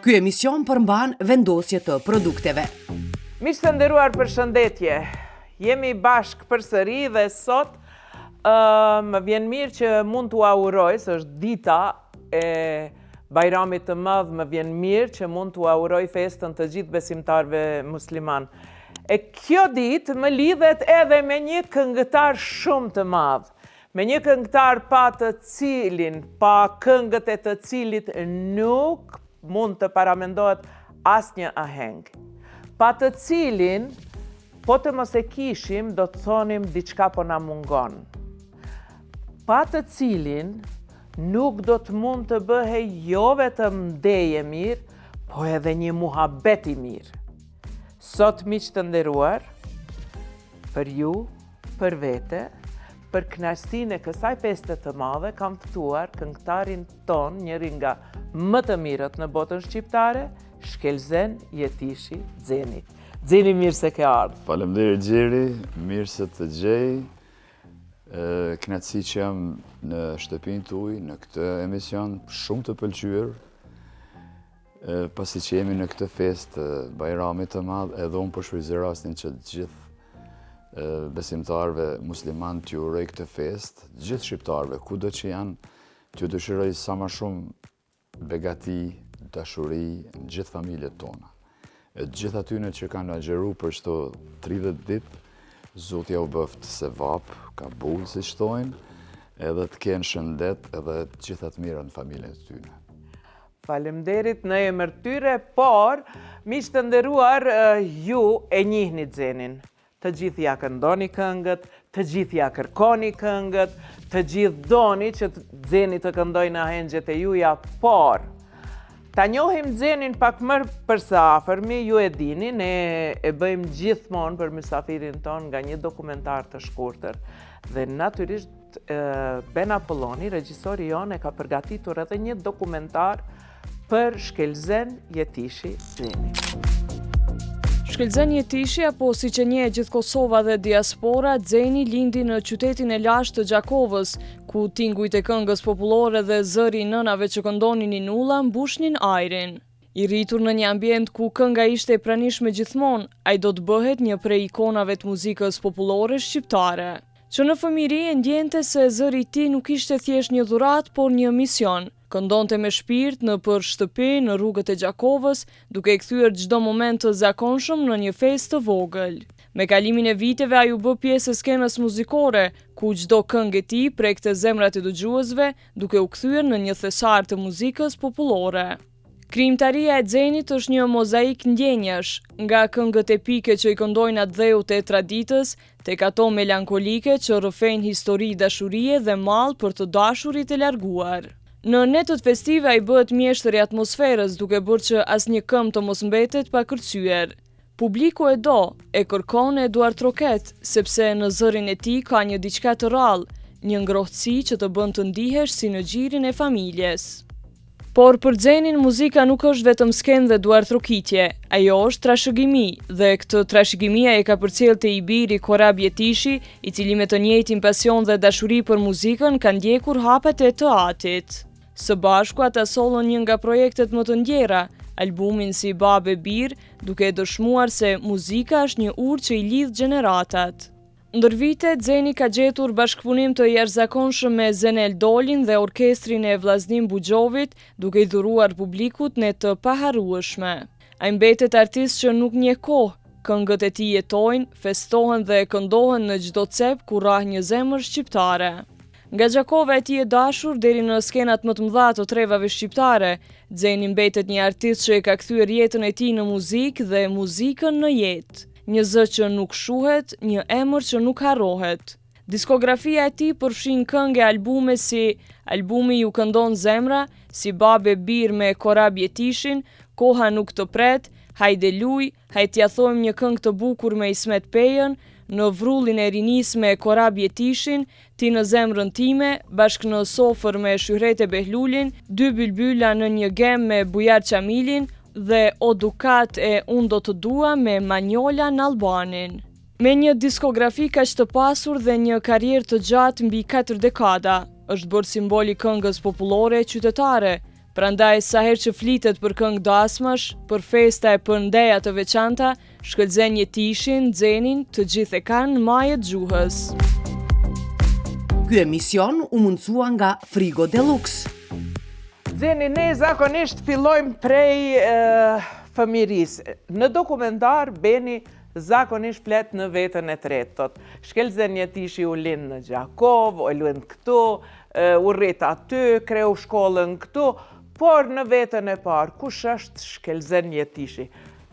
Ky emision përmban vendosje të produkteve. Miq të nderuar, përshëndetje. Jemi bashk përsëri dhe sot më vjen mirë që mund t'u uroj, se është dita e Bajramit të Madh, më vjen mirë që mund t'u uroj festën të gjithë besimtarëve musliman. E kjo ditë më lidhet edhe me një këngëtar shumë të madh, me një këngëtar pa këngët e të cilit nuk mund të paramendohet asnjë aheng, pa të cilin, po të mos e kishim, do të thonim diçka po na mungon, pa të cilin nuk do të mund të bëhej jo vetëm ndeje mirë, po edhe një muhabet i mirë. Sot, miq të nderuar, për ju, për vete, për kënaqësinë e kësaj feste të madhe, kam ftuar këngëtarin ton, njëri nga më të mirët në botën shqiptare, Shkelzen Jetishi Xeni. Xeni, mirë se ke ardhur. Faleminderit Gjeri, mirë se të gjej. Kënaqësi që jam në shtëpinë tuaj në këtë emision shumë të pëlqyer. Pasi që jemi në këtë festë Bajramit të Madh, edhe unë po shfrytëzoj rastin që të gjithë besimtarëve musliman t'ju uroj këtë festë, gjithë shqiptarëve, kudo që janë, t'ju dëshiroj sa më shumë begati, dashuri në gjithë familjet tona. E gjithë atyre që kanë agjeru për çdo 30 ditë, Zoti ja u bëft se vap, ka bull, si thojnë, edhe të kenë shëndet edhe të gjitha të mira në familjen e tyre. Faleminderit në emër tyre, por miq të nderuar, ju e njihni Xenin. Të gjithë ja këndoni këngët, të gjithë ja kërkoni këngët, të gjithë doni që Xeni të këndojnë ahengjet e juja, por ta njohim Xenin pak më përsa afërmi, ju e dini, ne e bëjmë gjithmonë për mysafirin ton nga një dokumentar të shkurtër. Dhe natyrisht Ben Apolloni, regjisori jon, e ka përgatitur edhe një dokumentar për Shkelzen Jetishi Xeni. Shkelzen Jetishi, apo si që nje gjithë Kosova dhe diaspora, Xeni lindi në qytetin e lashtë të Gjakovës, ku tingujt e këngës popullore dhe zëri i nënave që këndonin i nulla mbushnin ajrin. I rritur në një ambient ku kënga ishte e pranishme gjithmonë, ai do të bëhet një prej ikonave të muzikës popullore shqiptare. Që në fëmijëri e ndjente se zëri i tij nuk ishte thjesht një dhuratë, por një mision. Këndonte me shpirt në për shtëpi, në rrugët e Gjakovës, duke i kthyer çdo moment të zakonshëm në një festë të vogël. Me kalimin e viteve ai u bë pjesë e skenës muzikore, ku çdo këngë e tij prekte zemrat e dëgjuesve, duke u kthyer në një thesar të muzikës popullore. Krijimtaria e Xenit është një mozaik ndjenjash, nga këngët epike që i këndojnë atë dheut e traditës, tek ato melankolike që rrëfejnë histori dashurie dhe mall për të dashurit e larguar. Në netët festive ai bëhet mjeshtër i atmosferës, duke bërë që asnjë këmbë të mos mbetet pa kërcyer. Publiku e do, e kërkon, e duar troket, sepse në zërin e tij ka një diçka të rrallë, një ngrohtësi që të bën të ndihesh si në xhirin e familjes. Por për Xenin muzika nuk është vetëm skenë dhe duartrokitje, ajo është trashëgimi, dhe këtë trashëgimia e ka përcjellë te i biri Korab Jetishi, i cili me të njëjtin pasion dhe dashuri për muzikën ka ndjekur hapet e të atit. Së bashku ata sollën një nga projektet më të ndjera, albumin Si Babë e Bir, duke dëshmuar se muzika është një urë që i lidh gjeneratat. Ndër vite, Xeni ka gjetur bashkëpunim të jashtëzakonshëm me Zenel Dolin dhe orkestrin e Vllaznim Buxhovit, duke i dhuruar publikut në të paharrueshme. Ai mbetet artist që nuk njeh kohë, këngët e tij jetojnë, festohen dhe këndohen në çdo cep ku rrah një zemër shqiptare. Nga Gjakova e tij e dashur deri në skenat më të mëdha të trevave shqiptare, Xeni mbetet një artist që e ka kthyer jetën e tij në muzikë dhe muzikën në jetë. Një zë që nuk shuhet, një emër që nuk harrohet. Diskografia e tij përfshin këngë e albume si Albumi Ju këndon zemra, Si Babë e Bir me Korab Jetishin, Koha nuk të pret, Hajde luj, Hajtja thojmë një këngë të bukur me Ismet Pejën, Në Vrullin e rinis me Korab Jetishin, Ti në zemrën time, bashkë në Sofër me Shyhrete Behlulin, Dy bylbyla në një gem me Bujar Qamilin, dhe O Dukat e Unë do të dua me Manjola në Albanin. Me një diskografi kaq të pasur dhe një karrierë të gjatë mbi 4 dekada, është bërë simboli këngës popullore qytetare, Prandaj, sa herë që flitet për këngë dasmash, për festa e për ndeja të veçanta, shkëlqen jetishin, nxenin, të gjithë e kanë majet gjuhës. Ky emision u mundësua nga Frigo Deluxe. Zeni, ne zakonisht fillojmë prej fëmirisë. Në dokumentar Beni zakonisht flet në vetën e tretë. Thot, Shkelzen Jetishi u lind në Gjakov, u lind këtu, u rrit aty, kreu shkollën këtu, por në vetën e parë, kush është Shkelzen Jetishi?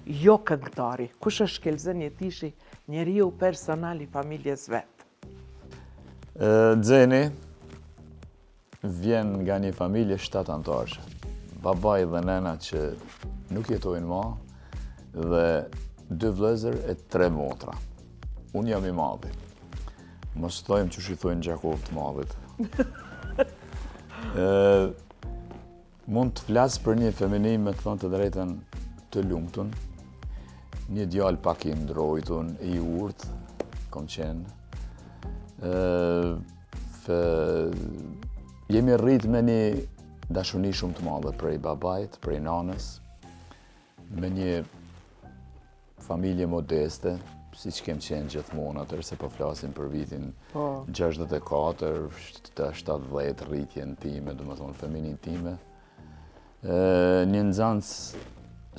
Jo këngëtari. Kush është Shkelzen Jetishi? Njeriu personal i familjes vet. Zeni vjen nga një familje 7 antarësh. Babai dhe nëna që nuk jetojnë më dhe 2 vëllezër e 3 motra. Unë jam i madhi. Mos thojmë që shithojnë Gjakov të madhit. Mund të flas për një feminim, me të thënë të drejtën, të lumtun, një djalë pak i ndrojtun, i urtë, kom qenë. Jemi rrit me një dashuni shumë të madhe prej babait, prej nanës, me një familje modeste, si që kem qenë gjithmonë atër, se po flasim për vitin 64, 70 rritjen time, do më thonë feminin time. Një nxënës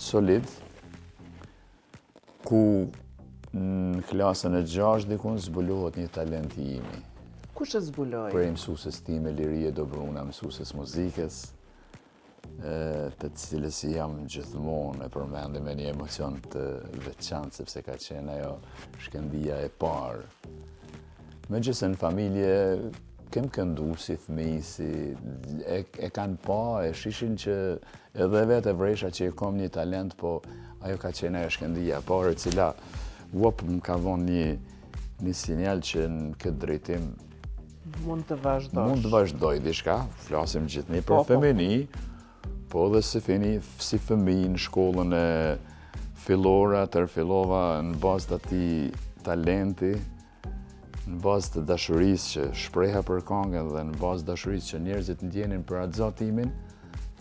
solid, ku në klasën e 6 dikun zbulohet një talent i imi. Kush e zbuloi? Prej mësuesës time Lirie Dobruna, mësuesës muzikës, të cilës jam gjithmonë e përmendim me një emocion të veçantë, sepse ka qenë ajo shkëndija e parë. Megjithëse në familje kem këndu si fëmijë, e kanë pa, e shishin që edhe vetë e vresha që e kom një talent, po ajo ka qenë ajo shkëndija e parë, e cila më ka dhonë një sinjal që në këtë drejtim mund të vazhdoj. Mund të vazhdoj diçka, flasim gjithni për femini, po dhe si fëmijë në shkollën e fillore, fillova në bazë të atij talenti, në bazë të dashurisë që shpreha për këngën dhe në bazë të dashurisë që njerëzit ndjenin për atë zatimin,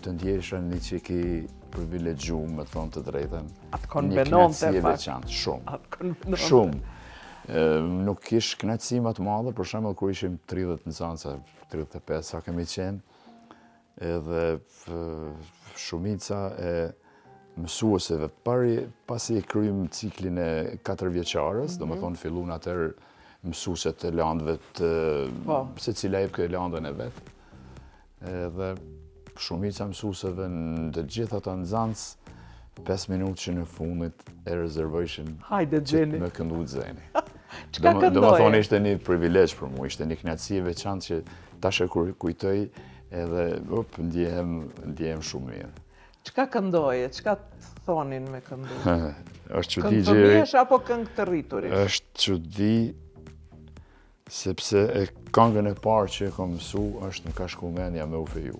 të ndjesha një çiki privilegjuar, me thonë të drejtën. Atë konvenonte një veçantë, shumë. Shumë. Nuk kish kënaqësi më të madhe, për shembull kur ishim 30 nxënësa, 35 sa kemi qenë, edhe shumica e mësueseve pasi e kryjm ciklin e 4 vjeçarës, do më thonë fillun atër mësueset të landëve secila jep këtë landën e vet. Edhe shumica mësueseve në të gjitha ato nxënës 5 minutë që në fundit e rezervojshin me këndu Zeni. Do më thonë ishte një privilegj për mu, ishte një kënaqësi e veçantë që tash e kur kujtoj edhe ndjehem shumë mirë. Çka këndoje? Çka thonin me këndu? Është çudi Këngë fëmijësh apo këngë të rriturit? Është çudi sepse e këngën e parë që e kam mësu është më ka shku mendja me u feju.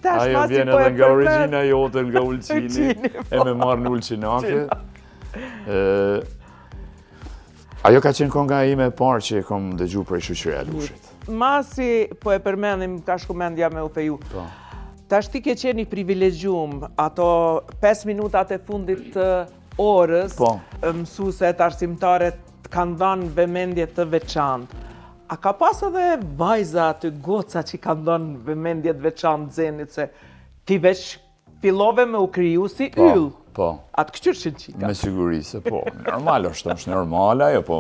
Ajo vjen edhe nga origjina jote, nga Ulqini, e me marrë në Ulqinake. Ajo ka qenë kënga ime e parë që e kam dëgju prej shoqëria e Lushit. Masi po e përmendim ka shku mendja me u feju. Tash ti ke qenë i privilegjum, ato 5 minutat e fundit të orës, mësueset, arsimtarët kanë dhënë vëmendje të veçantë. A ka pas edhe vajza të goca që kanë dhënë vëmendje të veçantë Zenit, se ti veç fillove me u kriju si yll? Po. Atë këqyrshin qika? Me siguri se po. Normal është normal ajo, po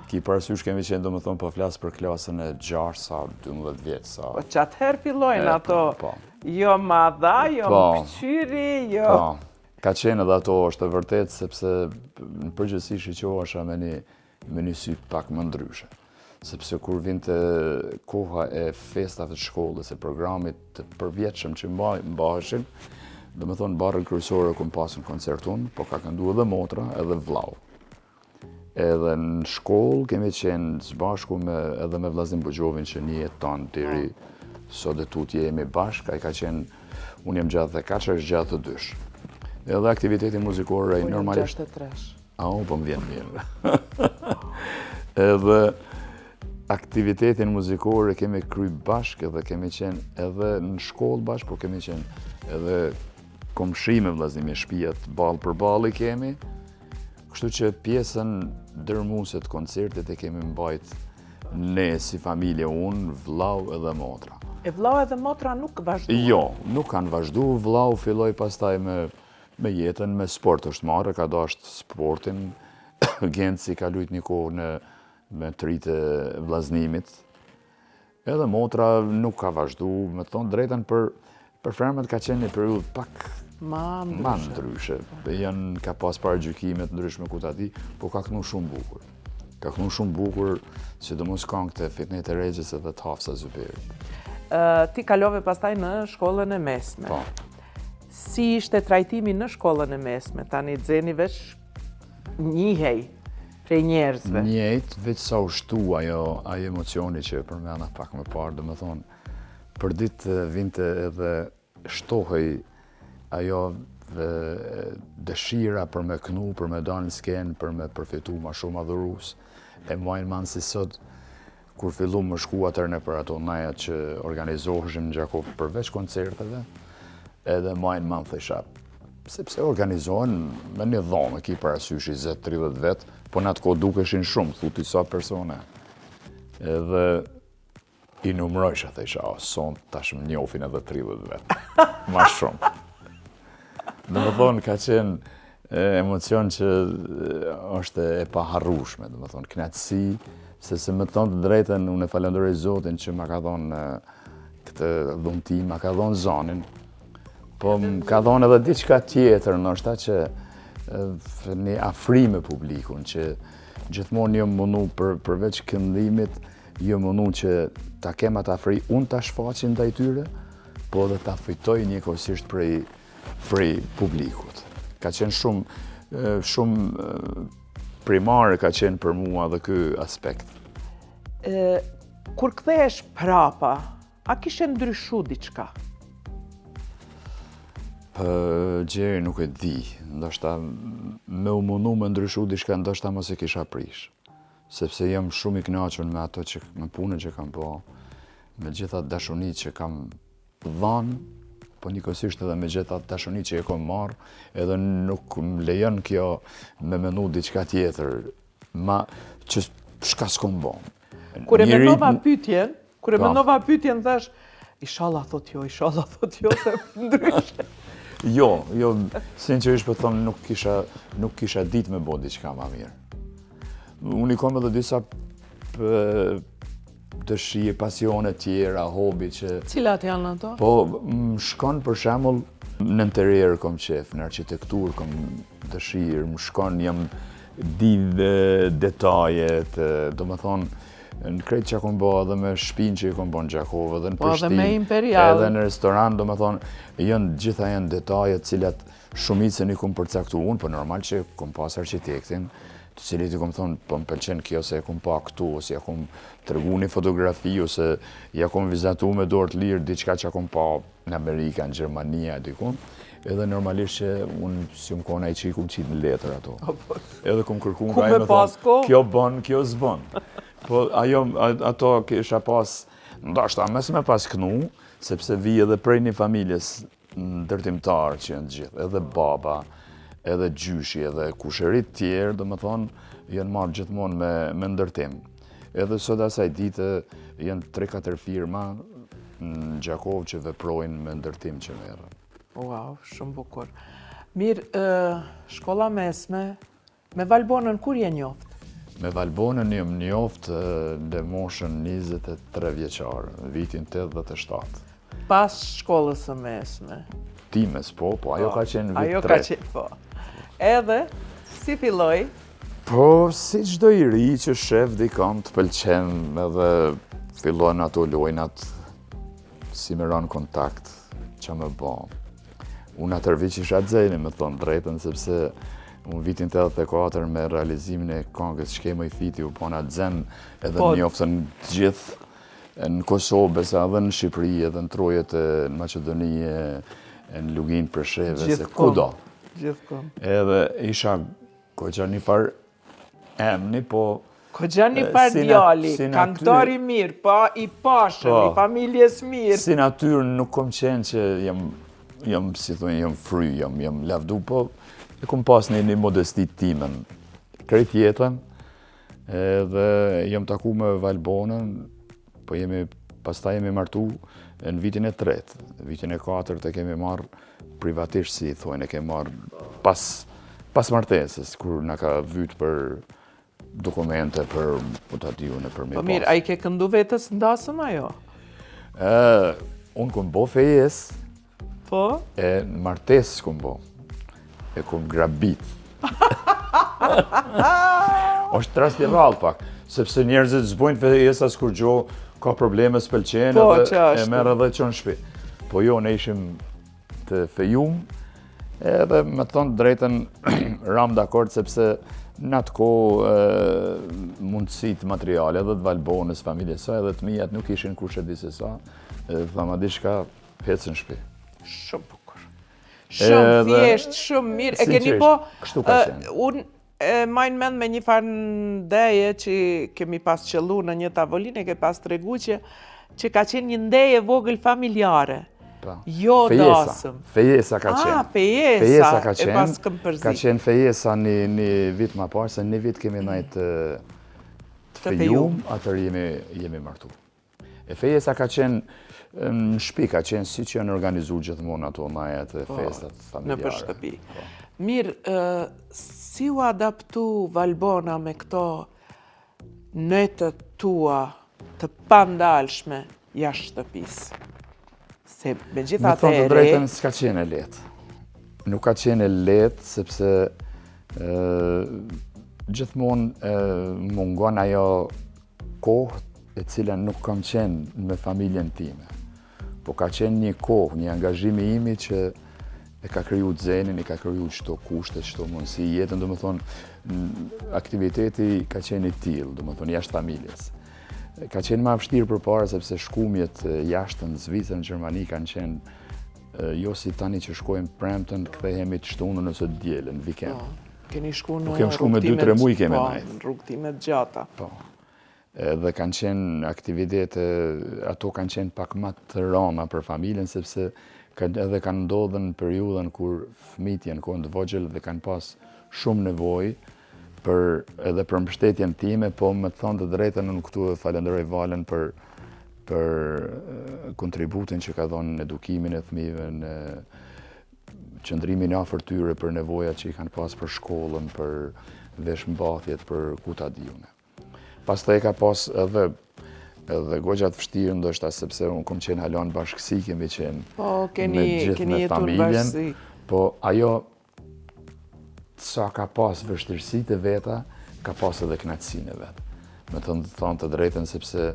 ki parasysh kemi qenë, do më thonë, po flasë për klasën e 6 sa 12 vjetë sa. Po që atëherë fillojnë ato, jo madha, jo këqyri, jo... Ka qenë edhe ato është e vërtet, sepse në përgjithësi shiqohesha me një sy pak më ndryshe. Sepse kur vinte koha e festave të shkollës, e programit të përvjetshëm që mbaheshin, do me thonë barën kryesore ku më pasën koncertun, po ka këndu edhe motra edhe vllau. Edhe në shkollë kemi qenë zbashku edhe me vllazin Buxhovin që një jeton deri sot e tutje jemi bashkë, ai ka qenë, unë jam gjatë dhe kaç është gjatë të dysh. Edhe aktiviteti muzikor ai normalisht. Po 63. Po më vjen mirë. Edhe aktivitetin muzikor e kemi kry bashkë edhe kemi qenë edhe në shkollë bashkë, por kemi qenë edhe komshime vllazënimi, shtëpiat ballë për ballë i kemi. Kështu që pjesën dërmuese të koncertit e kemi mbajt ne si familje, unë, vllau edhe motra. E vllau edhe motra nuk vazhduan? Jo, nuk kanë vazhdu. Vllau filloi pastaj me jetën, me sport është marrë, ka dasht sportin. Genci ka lujt një kohë me tritë vllaznimit. Edhe motra nuk ka vazhdu, me thonë drejtën për fermet ka qenë një periudhë pak ma ndryshe. Ka pas paragjykime të ndryshme ku ta di, po ka kënu shumë bukur. Ka kënu shumë bukur, sidomos këngët e Fitnet e Regjës edhe të Hafsa Zyberit. Ti kalove pastaj në shkollën e mesme. Po. Si ishte trajtimi në shkollën e mesme? Tani Xeni veç njihej prej njerëzve. Njejt, veç sa u shtu ajo emocioni që përmena pak më parë, dhe me thonë, për ditë vinte edhe shtohej ajo dëshira për me knu, për me dalë në skenë, për me përfitu ma shumë adhurus. E majnë manë si sot, kur fillu më shku atër në për ato najat që organizoheshim në Gjakov përveç koncerteve, edhe majnë manë thësha, sepse organizohen me një dhomë, ki parasysh 20-30 vetë, po në atë ko dukeshin shumë, thuti sa persone. Edhe i numrojsha, thësha, son tash më njofin edhe 30 vetë, ma shumë. Dhe më thonë, ka qenë emocion që është e paharrushme, dhe më thonë, knatësi, se me thonë të drejten, unë e falenderoj Zotin që ma ka thonë këtë dhunti, ma ka thonë zonin, po më ka thonë edhe diçka tjetër, nështë ta që një afrime publikun, që gjithmonë jo mënu përveç këndimit, jo mënu që ta kema ta afri, unë ta shfaqin ndaj tyre, po edhe ta fitoj njëkohësisht prej publikut. Ka qenë shumë primare ka qenë për mua dhe ky aspekt. Kur kthehesh prapa, a kishe ndryshu diçka? Gjeri nuk e di, ndoshta me u mundu me ndryshu diçka, ndoshta mos e kisha prish. Sepse jam shumë i kënaqur me ato me punën që kam po, me gjitha dashunit që kam dhanë, po njëkohësisht edhe me gjitha dashunit që e kom marrë, edhe nuk më lejon kjo me menu diçka tjetër, ma që shka s'kom bon. Kur e menova pyetjen, thash, inshallah thot jo, se ndryshe. Jo, sinqerisht po them nuk kisha ditë me bo diçka ma mirë. Unë i kom edhe disa dëshirë, pasione tjera, hobi që... Cilat janë ato? Po, më shkon për shembull në interier kom qef, në arkitektur kom dëshirë, më shkon jam di detajet, do më thonë, në krejt që kom bo edhe me shpin që i kom bo në Gjakov, edhe në Prishtinë, edhe në restoran, do më thonë, gjitha janë detajet cilat shumicën i kom përcaktu unë, po normal që kom pas arkitektin, të cilit i kom thonë, po më pëlqen kjo se e kom pa këtu, ose ja kom tërgu një fotografi, ose ja kom vizatu me dorë të lirë diçka që kom pa në Amerika, në Gjermania, dikun. Edhe normalisht që unë si më kona i që i kom qitë në letër ato. Edhe kom kërku nga e me thonë, kjo bën, kjo s'bën. Po ato kisha pas, ndashta mes me pas kënu, sepse vi edhe prej një familjes ndërtimtar që janë gjithë, edhe baba, edhe gjyshi, edhe kusherit tjerë, dhe më thonë, janë marrë gjithmonë me ndërtim. Edhe sot asaj ditë janë 3-4 firma në Gjakov që veprojnë me ndërtim që merren. Wow, shumë bukur. Mirë, shkolla mesme, me Valbonën kur je njoft? Me Valbonën jam njoft në moshën 23 vjeçar, vitin 87. Pas shkollës së mesme? Times, po, ajo ka qenë vit 3. Ajo ka qenë, po. Edhe, si filloi? Po, si çdo i ri që shef dikon të pëlqen edhe fillojnë ato lojnat, si me ranë kontakt, që me bo. Unë atër vit që isha Xeni, me thonë drejtën, sepse unë vitin 84 me realizimin e këngës Shkema i Fiti u pona Xen, edhe njoftën të gjithë në Kosovë, besa edhe në Shqipëri, edhe në Trojet, në Maqedoni, në Lugin, Presheve, se kudo. Gjithkom. Edhe isha koqa një farë emni, po Kogja një par djali, këngëtar i mirë, pa i pashëm, i familjes mirë. Si natyrë nuk kom qenë që jam si thonë, jam fry, jam lavdu, po e kom pas një modestit timen, krejt jetën, edhe jam taku me Valbonën, po pastaj jemi martu në vitin e 3, vitin e 4 e kemi marrë privatisht, si thonë, e kemi marrë pas martesës, kur na ka vyt për dokumente për mutatiune, për me pas. Po mirë, a i ke këndu vetës ndasëm ajo? Unë kom bo fejes, po? E në martesë kom bo, e kom grabit. Është trast i rallë pak, sepse njerëzit zbojnë fejesas kur gjo ka probleme s'pëlqenë e merë edhe që në shpi. Po jo, ne ishim të fejum, edhe me thonë drejten ram dakord sepse në atë kohë mundësit materiale edhe të Valbonës, familjes saj edhe të mijat nuk ishin kushe disi sa, edhe thama diçka hecë në shpi. Shumë bukur. Shumë thjesht, shumë mirë. E keni po, unë majnë mend me një farë ndeje që kemi pas qëllu në një tavolinë, e ke pas tregu që ka qenë një ndeje vogël familjare. Jo dasëm. Fejesa ka qenë. Fejesa ka qenë. E pas këm përzi. Ka qenë fejesa një vit ma parë, se një vit kemi najtë të fejum, atër jemi martu. E fejesa ka qenë në shpi, ka qenë si që janë organizu gjithmonë ato majat e festat familjare. Në për shtëpi. Mirë, si u adaptu Valbona me këto nëtët tua të pandalshme jashtë shtëpisë? Se me gjitha të të drejten, s'ka qenë e letë. Nuk ka qenë e letë, sepse gjithmonë mungon ajo kohë e cila nuk kam qenë me familjen time. Po ka qenë një kohë, një angazhimi imi që e ka kriju Zenin, e ka kriju qëto kushte, qëto mundësi jetën, do më thonë, aktiviteti ka qenë i tillë, do më thonë, jashtë familjes. Ka qenë ma vështirë për para, sepse shkumjet jashtë në Zvicër, në Gjermani, kanë qenë jo si tani që shkojmë premtën, kthehemi të shtunën ose të dielën, në vikend. Keni shku në rrugtimet gjata. Po. Dhe kanë qenë aktivitete, ato kanë qenë pak ma të rama për familjen, sepse edhe kanë ndodhën në periudhën kur fëmijët janë kohën të vogjël dhe kanë pas shumë nevojë edhe për mbështetjen time, po me të thonë të drejtën unë këtu e falenderoj Valen për kontributin që ka dhonë në edukimin e fëmijëve, në qëndrimin afër tyre për nevojat që i kanë pas për shkollën, për veshmbathjet, për kuta diune. Pastaj ka pas edhe goxhat vështirë ndoshta sepse unë kom qenë halon bashkësi, kemi qenë me gjithë me familjen, po ajo sa ka pas vështirësitë e veta, ka pas edhe kënaqësinë e vet. Me të thonë të drejtën, sepse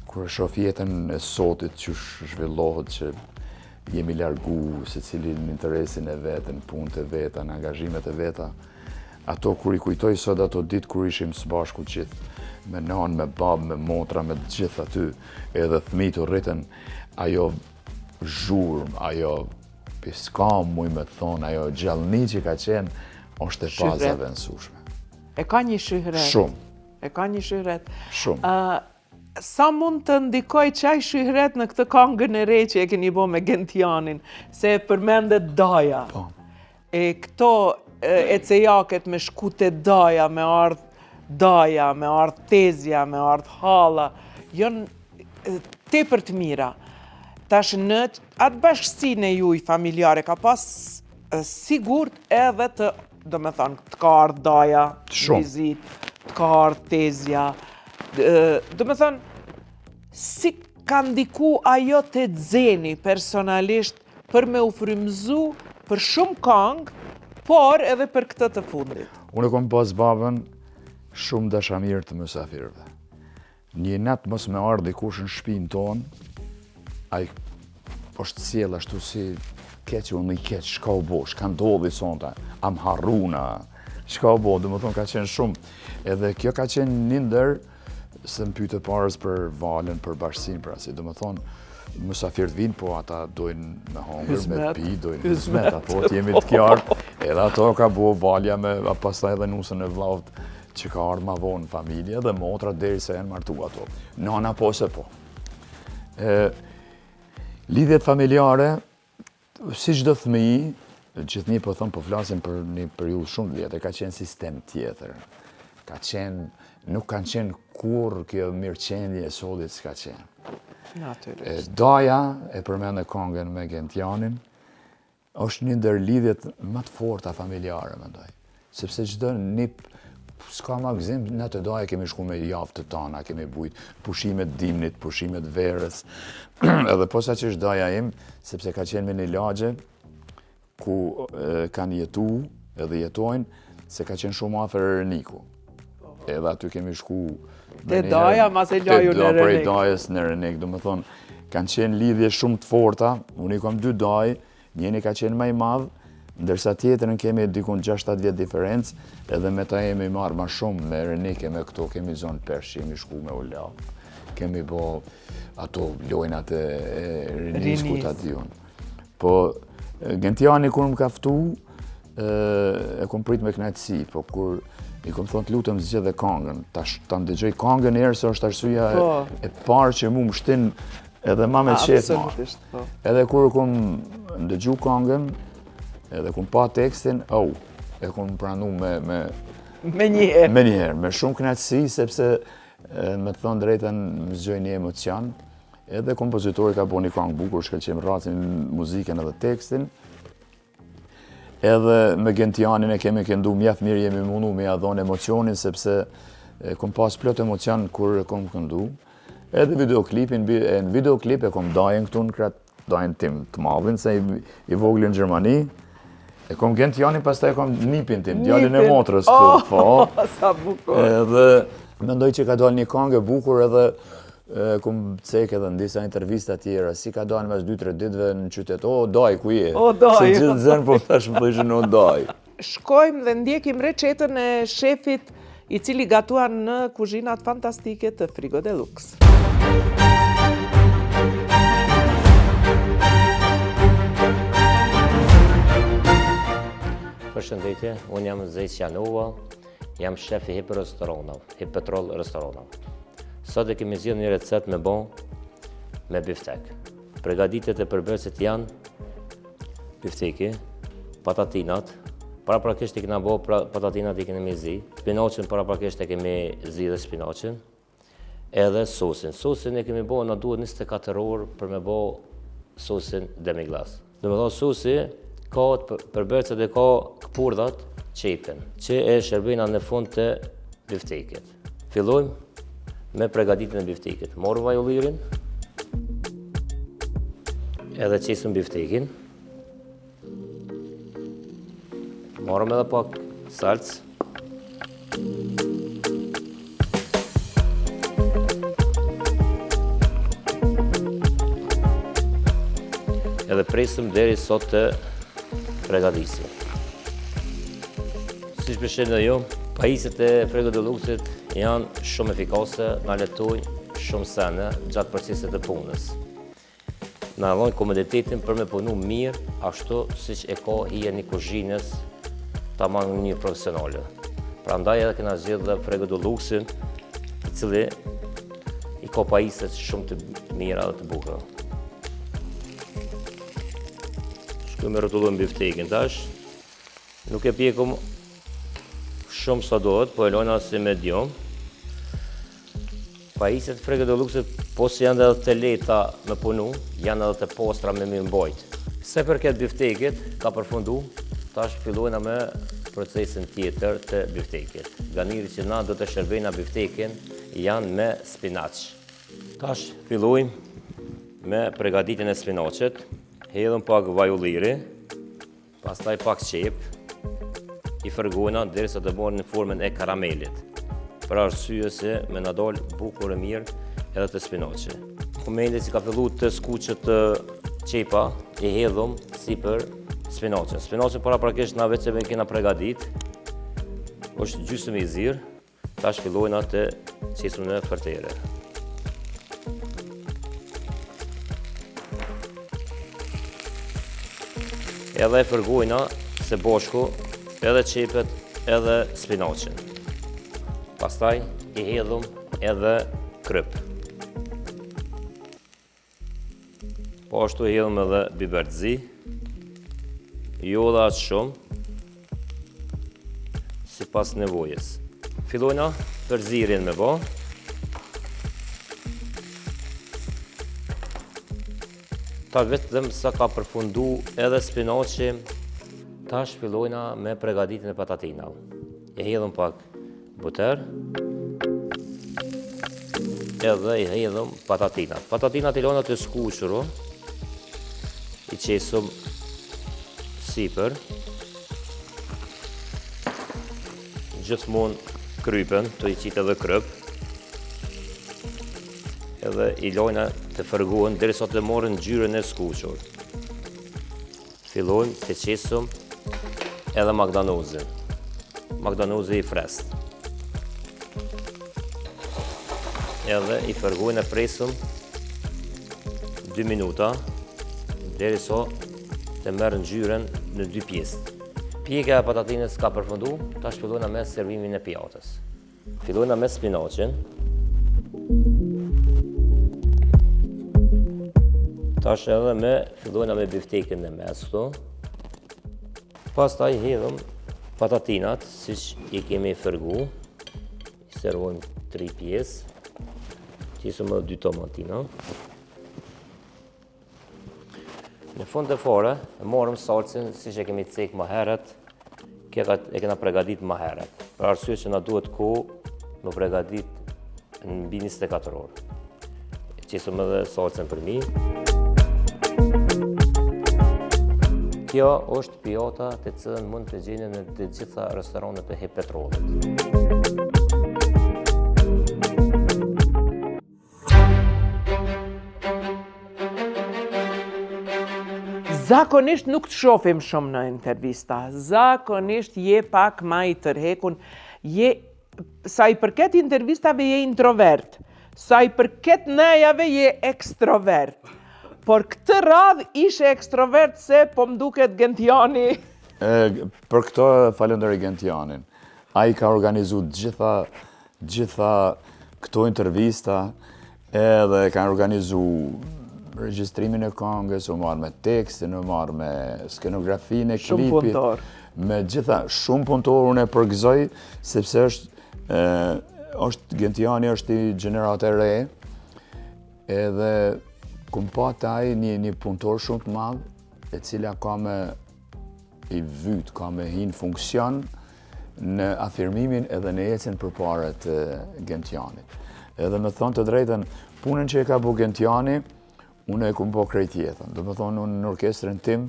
kur shoh jetën e sotit që zhvillohet, që jemi largu secili në interesin e vet, në punët e veta, në angazhimet e veta, ato kur i kujtoj sot ato ditë kur ishim së bashku gjithë, me nanë, me babë, me motra, me gjithë aty, edhe fëmijët u rritën, ajo zhurmë, ajo piskam, muj me thonë, ajo gjallëni që ka qenë, është e pazave nësushme. E ka një shyhret. Shumë. E ka një shyhret. Shumë. Sa mund të ndikoj qaj shyhret në këtë këngën e re që e keni bo me Gentianin, se përmendet daja. Po. E këto ecejaket me shkute daja, me ardh daja, me ardh tezja, me ardh hala, janë tepër të mira. Tash në atë bashkësinë e juaj familjare ka pas sigurt edhe të, do me thonë, të ka ardh daja, vizit, të ka ardh tezja. Do me thonë, si ka ndiku ajo të Zeni personalisht për me u frymëzu për shumë këngë, por edhe për këtë të fundit? Unë kom pas babën shumë dashamirë të mysafirëve. Një natë mos me ardh dikush në shtëpinë tonë, ai poshtë sjell ashtu si keq, unë i keq, shka u bo, shka ndodhi sonta, am harruna, shka u bo, dhe më thonë ka qenë shumë. Edhe kjo ka qenë një ndër, se më pyte parës për Valen, për bashkësinë, për asi, dhe më thonë, mysafirët vinë, po ata dojnë me hongër, me pi, dojnë hizmet, apo jemi të kjartë, edhe ato ka bo Valja me pastaj edhe nusën e vllavët që ka ardhur ma vonë në familje dhe motra deri se janë martu ato. Nana po se po. Lidhjet familjare, si çdo fëmijë, gjithnjë po thonë po flasim për një periudhë shumë të vjetër, ka qenë sistem tjetër. Nuk kanë qenë kur kjo mirëqendje e sodit s'ka qenë. Natyrisht. Daja, e përmend këngën me Gentianin, është një ndër lidhjet më të forta familjare, mendoj. Sepse çdo nip s'ka magazin, në të daje kemi shku me javë të tana, kemi bujt pushimet dimnit, pushimet verës, edhe posa që është daja im, sepse ka qenë me një lagje, ku kanë jetu edhe jetojnë, se ka qenë shumë afër Reniku. Edhe aty kemi shku... Te daja, mas e laju në Renik. Prej dajës në Renik, do më thonë, kanë qenë lidhje shumë të forta, unë i kam 2 daj, njeni ka qenë më i madh, ndërsa tjetërën kemi dikun 6-7 vjet diferencë, edhe me ta jemi marrë ma shumë, me Renik e me këto kemi zonë persh, jemi shku me ulla. Kemi bo ato lojnat e Reniskut aty unë. Po, Gentiani kur më ka ftu, e kom prit me knajtësi, po kur i kom thonë të lutëm zgjedh dhe kangën, ta ndëgjoj kangën njerë se është arsyeja e parë që mu më shtin edhe ma me qef ma. Edhe kur kom ndëgju kangën, edhe kom pa tekstin, e kom pranu me njëherë. Me shumë knajtësi, sepse me të thonë drejten më zgjoj një emocion, edhe kompozitori ka bo një kangë bukur, shkëlqim racin muzikën edhe tekstin. Edhe me Gentianin e kemi këndu mjaft mirë, jemi mundu me ja dhonë emocionin, sepse kom pas plot emocion kur kom këndu. Edhe videoklipin, në videoklip e kom dajen këtu në kratë dajen tim të madhin, se i voglin në Gjermani. E kom Gentianin, pastaj e kom nipin tim, djalin e motrës këtu. Po, sa bukur. Edhe mendoj që ka dal një këngë e bukur edhe kom cek edhe në disa intervista tjera, si ka dalë mes 2-3 ditëve në qytet, daj, ku je? Daj. Se gjithë zënë, po tash më thëshën, daj. Shkojmë dhe ndjekim recetën e shefit i cili gatuan në kuzhinat fantastike të Frigo Deluxe. Përshëndetje, unë jam Zejt Janova, jam shef i Hipetrol restoranov. Sot e kemi zgjedhur një recet me bon me biftek. Përgatitjet e përbërësit janë bifteki, patatinat, paraprakisht i kena bo patatinat i kemi zi, spinaqin paraprakisht e kemi zi dhe spinaqin, edhe sosin. Sosin e kemi bo në duhet 24 orë për me bo sosin demi-glace. Dhe me thonë sosi, ka përbërësit e ka këpurdhat qepen, që e shërbejna në fund të biftekit. Fillojmë me përgatitjen e biftekit. Morëm vajullirin, edhe qesëm biftekin. Morëm edhe pak salcë. Edhe presëm deri sot të përgatisim. Si shpeshen dhe jo, pajisjet e Frigo Deluxe janë shumë efikase, na letojnë shumë sene gjatë procesit të punës. Na dhojnë komoditetin për me punu mirë, ashtu siç e ka hija një kuzhinës tamam në një profesionale. Prandaj edhe kena zgjedhur dhe Frigo Deluxe, i cili i ka pajisje shumë të mira dhe të bukura. Shkojmë rrotullojmë biftekin tash. Nuk e pjekum shumë sa dohet, po e lojna si medium. Pajisjet Frigo Deluxe, po si janë edhe të leta me punu, janë edhe të postra me mirë mbajt. Se për këtë biftekit, ka përfundu, tash fillojna me procesin tjetër të biftekit. Garniri që na do të shërbejna biftekin janë me spinaq. Tash fillojmë me përgatitjen e spinaqit, hedhëm pak vajulliri, pastaj pak qep, i fërgojna derisa të bërë në formën e karamelit. Për arsye se me na dal bukur e mirë edhe të spinaqi. Momentin që ka filluar të skuqet qepa, i hedhëm sipër spinaqin. Spinaqin paraprakisht na vetë me kena përgatit, është gjysmë i zirë, tash fillojna të qesëm në fërtere. Edhe e fërgojna se bashku edhe qepet edhe spinaqin. Pastaj i hedhum edhe kryp. Po ashtu i hedhum edhe biber të zi, jo dhe atë shumë, si pas nevojës. Fillojna përzirjen me bo. Ta vetëm sa ka përfundu edhe spinaqi, tash fillojna me pregaditin e patatina. E hedhëm pak buter, edhe i hedhëm patatinat. Patatinat i lona të skuquru, i qesëm sipër, gjithmonë krypen, të i qitë edhe kryp, edhe i lojna të fërgohen deri sa të morën ngjyrën e skuqur. Fillojmë të qesëm edhe magdanozin. Magdanozi i frest. Edhe i fërgojnë e presëm 2 minuta, deri sa të merë ngjyrën në 2 pjesë. Pjekja e patatinës ka përfundu, tash fillojna me servimin e pjatës. Fillojna me spinaqin. Tash edhe fillojna me biftekin në mes këtu. Pastaj hedhëm patatinat, siç i kemi fërgu. I servojmë 3 pjesë. Qesëm edhe 2 tomatina. Në fund të fare, e morëm salcën siç e kemi cek më herët, e kena pregadit më herët. Për arsye që na duhet kohë më pregadit në mbi 24 orë. Qesëm edhe salcën për mi. Kjo është pjata të cilën mund të gjeni në të gjitha restoranet e Petrollit. Zakonisht nuk të shofim shumë në intervista, zakonisht je pak ma i tërhekun, sa i përket intervistave je introvert, sa i përket nejave je ekstrovert, por këtë radh ishe ekstrovert se po mduket Gentiani. Për këto falenderoj Gentianin. Ai ka organizu gjitha këto intervista, edhe ka organizu regjistrimin e këngës, u marrë me tekstin, u marrë me skenografinë e klipit. Shumë punëtor. Me gjitha, shumë punëtor, unë e përgëzoj, sepse Gentiani është i gjenerat e re, edhe kum pa taj një punëtor shumë të madh, e cila ka me i vyt, ka me hinë funksion në afirmimin edhe në ecjen përpara të Gentianit. Edhe me thonë të drejtën, punën që e ka bu Gentiani, unë e kom po krejt jetën. Do me thonë, unë në orkestrën tim,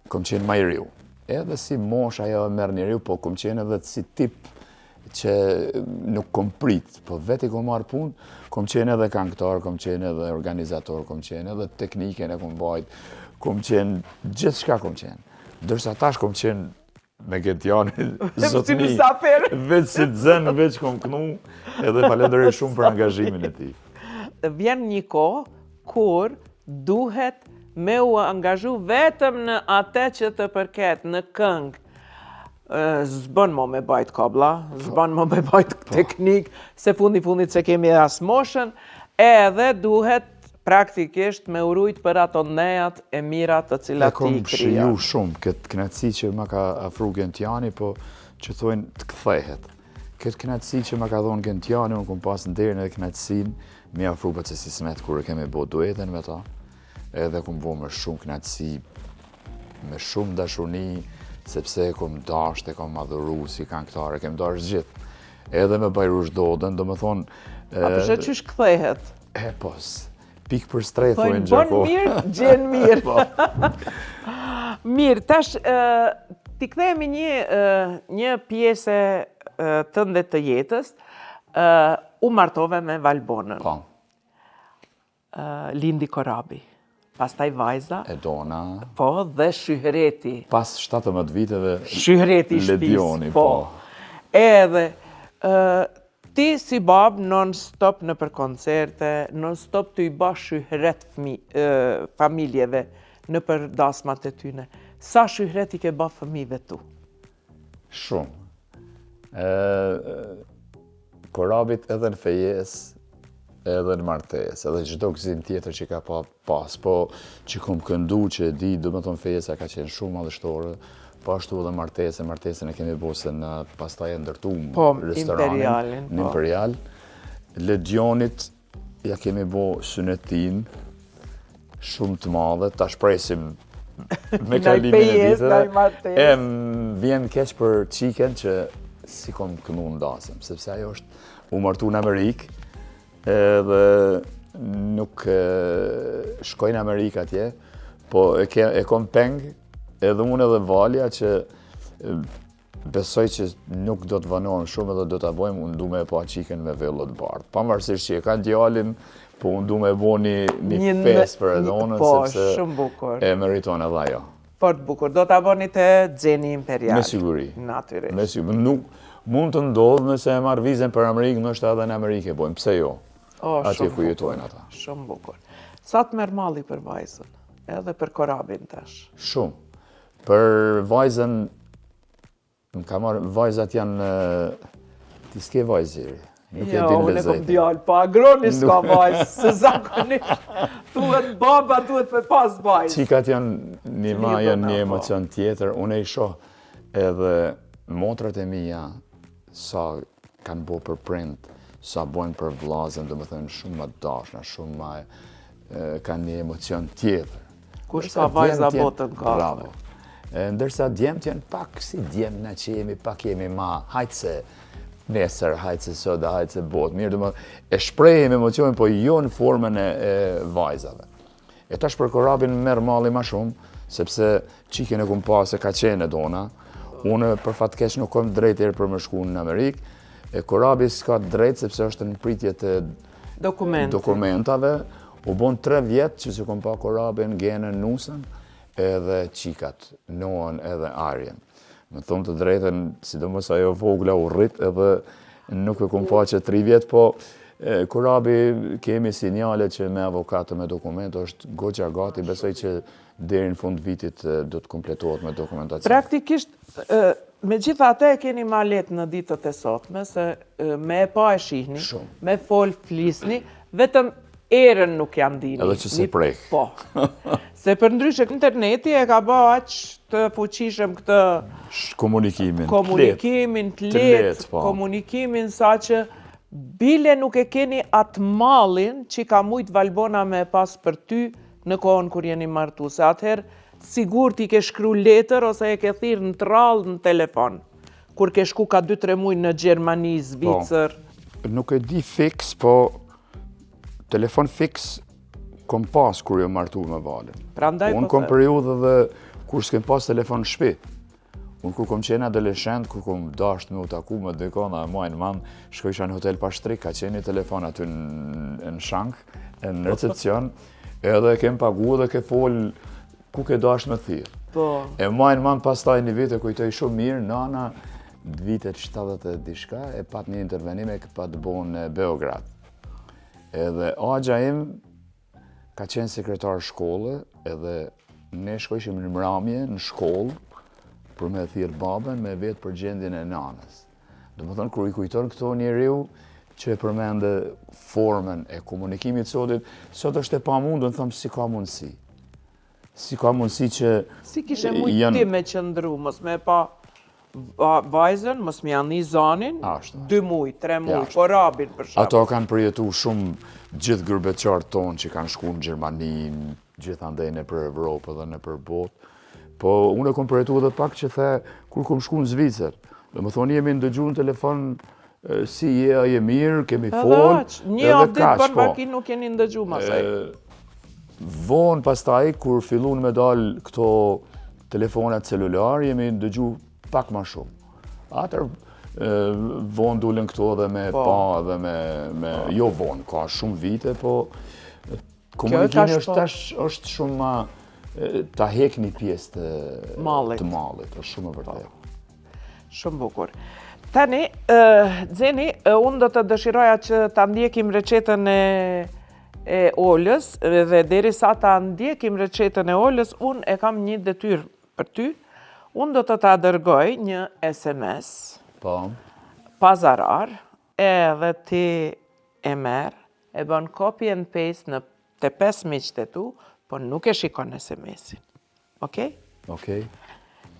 kom qenë ma i riu. Edhe si mosh ajo e merë një riu, po kom qenë edhe si tip që nuk kom prit, po veti kom marrë punë, kom qenë edhe këngëtar, kom qenë edhe organizator, kom qenë edhe tekniken e kom bajt, kom qenë gjithë shka kom qenë. Dërsa tash kom qenë me Gentianin, zotni, veç si të zënë, veç kom kënu, edhe falenderoj shumë për angazhimin e ti. Vjen një kohë kur duhet me u angazhu vetëm në atë që të përket në këngë. Zbën mo me bajt kabla, zbën mo me bajt teknik, se fundit se kemi as moshën, edhe duhet praktikisht me urujt për ato nejat e mirat të cilat ti i krija. E kom shiju shumë këtë knatësi që ma ka afru Gentiani, po që thojnë të kthehet. Këtë knatësi që ma ka dhonë Gentiani, unë kom pas në derën edhe knatësin, mi afru për që si smet kur e kemi bo dueten me ta, edhe kom bo me shumë knatësi, me shumë dashurni, sepse e kom dasht, e kom madhuru si këngëtar, e kem dasht gjithë. Edhe me Bajrush Dodën, do me thonë... A përshë qysh kthehet? Pos, pikë për strejt, thojnë Gjako. Bon mirë, gjenë mirë. Mirë, tash, ti kthehemi një pjesë tënde të jetës, u martove me Valbonën. Po. Lindi Korabi. Pastaj vajza. Edona. Po, dhe Shyhreti. Pas 17 viteve. Shyhreti i shtëpisë. Ledioni, po. Edhe, ti si bab non-stop në për koncerte, non-stop të i bash shyhret familjeve në për dasmat e tyne. Sa shyhret i ke ba fëmijëve tu? Shumë. korabit edhe në fejes, edhe në martes, edhe çdo gëzim tjetër që ka pas, po që kom këndu që e di, do më thonë fejesa ka qenë shumë madhështore, po ashtu edhe martesën e kemi bose në pastaj e ndërtuar restoranin, në Imperial. Legionit ja kemi bo synetin shumë të madhe, ta shpresim me kalimin e viteve. Vjen keq për qiken që si kom kënu ndasëm, sepse ajo është u martu në Amerikë, edhe nuk shkoj në Amerikë atje, po e kom peng edhe unë edhe Valja që besoj që nuk do të vanohen shumë edhe do të bojmë, unë du me pa qiken me vellët bardh. Pavarësisht që e ka djalin, po unë du me bo një fest për edonën, sepse e meriton edhe ajo. Fort bukur. Do të boni të Xeni Imperial. Me siguri. Natyrisht. Me siguri. Nuk mund të ndodhë nëse e marrë vizën për Amerikë, nështë edhe në Amerikë e bojmë. Pse jo? Atje ku jetojnë ata. Shumë bukur. Sa të merr malli për vajzën? Edhe për korabin tash? Shumë. Për vajzën, më ka marrë, vajzat janë, ti s'ke vajzëri. Jo, unë e kom djallë, po agroni s'ka vajzë, se zakonisht thuhet baba duhet me pas vajzë. Qikat janë një emocion tjetër, unë e shoh edhe motrat e mija sa kanë bo për prind, sa bojnë për vllazën, do më thënë shumë më dashna, shumë më kanë një emocion tjetër. Kush ka vajza botën ka? Bravo. Ndërsa djemët janë pak si djemë na që jemi, pak jemi ma, hajtë se nesër, hajtë se soda, hajtë se botë. Mirë, e shprehim emocionin, po jo në formën e vajzave. E tash për korabin merr malli ma shumë, sepse qiken e kum pas e ka qenë e dona. Unë për fat keq nuk kam drejt për më shku në Amerikë. E korabi s'ka drejt sepse është në pritje të dokumentave. U bon 3 vjetë që se kom pa korabin, genën, nusën, edhe qikat, Noën edhe Arjen. Me thonë të drejten, sidomos ajo vogla u rrit, edhe nuk e kom pa që 3 vjetë, po korabi kemi sinjale që me avokatë me dokumentë është goxha gati, besoj që deri në fund vitit do të kompletohet me dokumentacion. Praktikisht, me gjitha atë e keni ma letë në ditët e sotme, se me e pa e shihni, me fol flisni, vetëm erën nuk jam dini. Edhe që se prek. Po. Se për ndryshe interneti e ka ba aq të fuqishëm këtë komunikimin të letë, komunikimin sa që bile nuk e keni atë mallin që ka mujt Valbona me pas për ty në kohën kur jeni martu. Se atëherë sigur ti ke shkru letër ose e ke thirë në trallë në telefon. Kur ke shku ka 2-3 muaj në Gjermani, Zvicër. Nuk e di fix, po telefon fix kom pas kur jo martu me Valin. Unë kom periudhë dhe kur s'kem pas telefon në shtëpi. Unë kur kom qenë adoleshent, kur kom dasht me u taku me dikona, majnë man, shkojsha në hotel Pashtrik, ka qenë një telefon aty në shank, në recepcion, edhe kem pagu dhe ke fol ku ke dasht me thirë. E majnë man pas taj një vit e kujtoj shumë mirë, nana vitet 70 e dishka, e pat një intervenime e pat bo në Beograd. Edhe agja im ka qenë sekretar shkolle, edhe ne shkojshim në mramje në shkollë, për me thirë babën me vetë për gjendjen e nanës. Do më thënë, kër i kujton këto njeriu që e përmende formën e komunikimit sotit, sot është e pa mundu, në thëmë si ka mundësi. Si ka mundësi që si kishe mujti me qëndru, mos me pa vajzën, mos me janë një zanin, 2 muj, 3 muj, korabin për shumë. Ato kanë përjetu shumë gjithë gërbeqartë tonë që kanë shku në Gjermani, gjithandej në për Evropë dhe në për botë. Po unë e kom përjetu edhe pak që the, kur kom shku në Zvicër, dhe më thonë jemi ndëgju në telefon si je mirë, kemi folë, një ditë për makin nuk jeni ndëgju masaj. Vonë pastaj, kur fillun me dalë këto telefonat celular, jemi ndëgju pak ma shumë. Atër vonë dullen këto dhe me pa dhe me jo vonë, ka shumë vite, po komunikimi është shumë ma ta hek një pjesë të mallit, është shumë e vërtet. Shumë bukur. Tani, Xeni, unë do të dëshiroja që ta ndjekim recetën e Olës, dhe deri sa ta ndjekim recetën e Olës, unë e kam një detyrë për ty. Unë do të ta dërgoj një SMS, pazarar, edhe ti e merë, e bën copy and paste te 5 miqtë e tu, po nuk e shikon SMS-in. Okej? Okej.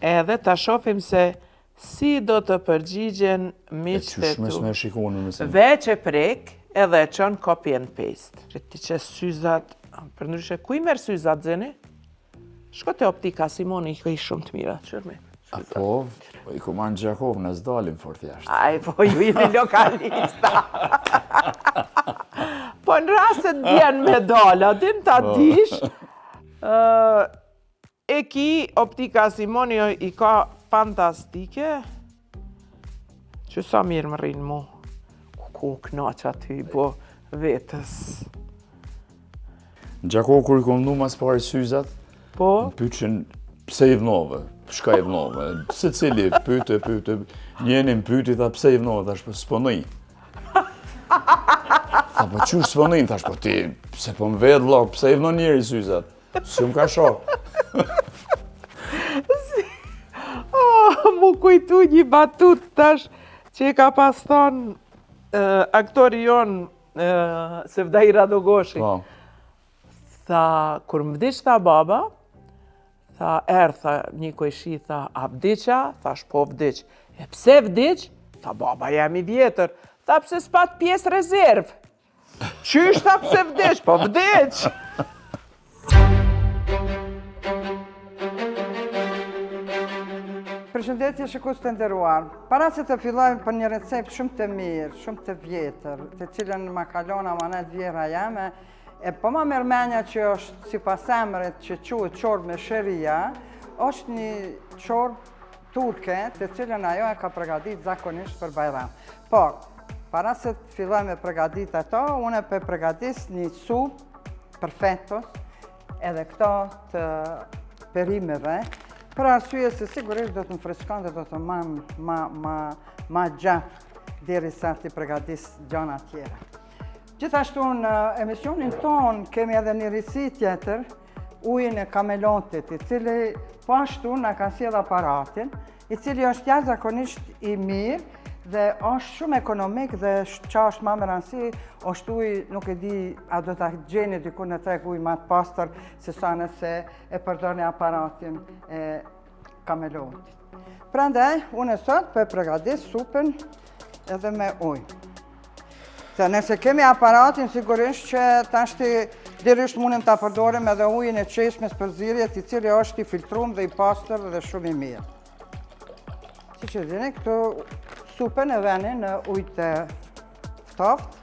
Edhe ta shohim se si do të përgjigjen miqtë e Qysh mes tu. me shikoni mëse. Veç e prek edhe e çon copy and paste. Ti që syzat, përndryshe ku i merr syzat zeni? Shko te optika Simoni, i ka i shumë të mira, çërme. Po, i ku marrë Gjakov, në s'dalim fort jashtë. Aj, po ju jeni lokalista. Po në rastet vjen me dala, dim ta dish. E ki optika Simoni i ka fantastike. Që sa mirë më rrinë mu. Ku knaq aty, po vetës. Gjakov, kur i kom nu mas pari syzat, Po? pyqin pse i vnove, shka i vnove, se cili pyte, njeni më pyti, tha pse i vnove, thash po s'ponoj. Tha po qysh s'ponoj, thash po ti, pse po më vedh vlog, pse i vnon njeri syzat, si më ka shoh. Mu kujtu një batut tash që ka pas thonë aktori jonë Sevdai Radogoshi. Po, Tha, kur më vdiq tha baba, tha, tha, një kojshi, tha, a vdiqa? Thash, po vdiq. E pse vdiq? Tha, baba, jam i vjetër. Tha, pse s'pat pjesë rezervë? Qysh tha pse vdiq? Po vdiq! Përshëndetje shikues të nderuar. Para se të fillojmë për një recept shumë të mirë, shumë të vjetër, të cilën ma kalon amanet vjera jame, e po ma mërmenja që është sipas emrit që quhet çorbë me sheria, është një çorbë turke, të cilën ajo e ka përgatit zakonisht për Bajram. Por, para se të fillojmë me përgatit ato, unë e përgatis një supë perfektos, edhe këto të perimeve, për arsye se sigurisht do të më freskon dhe do të ma gjatë derisa të përgatis gjona tjera. Gjithashtu në emisionin ton kemi edhe një risi tjetër, ujin e kamelotit, i cili po ashtu na ka sjell aparatin, i cili është jashtëzakonisht i mirë dhe është shumë ekonomik dhe qa është ma më rëndësi, është uj, nuk e di, a do të gjeni diku në treg uj ma të pastër, se sa nëse e përdor një aparatin e kamelotit. Prandaj, unë sot për përgatis supën edhe me uj. Se nëse kemi aparatin, sigurisht që tashti dirisht mundem të përdorim edhe ujin e qeshmes për zirjet, i cili është i filtrum dhe i pastër dhe shumë i mirë. Si që dini, këtu supën e veni në ujë të ftoftë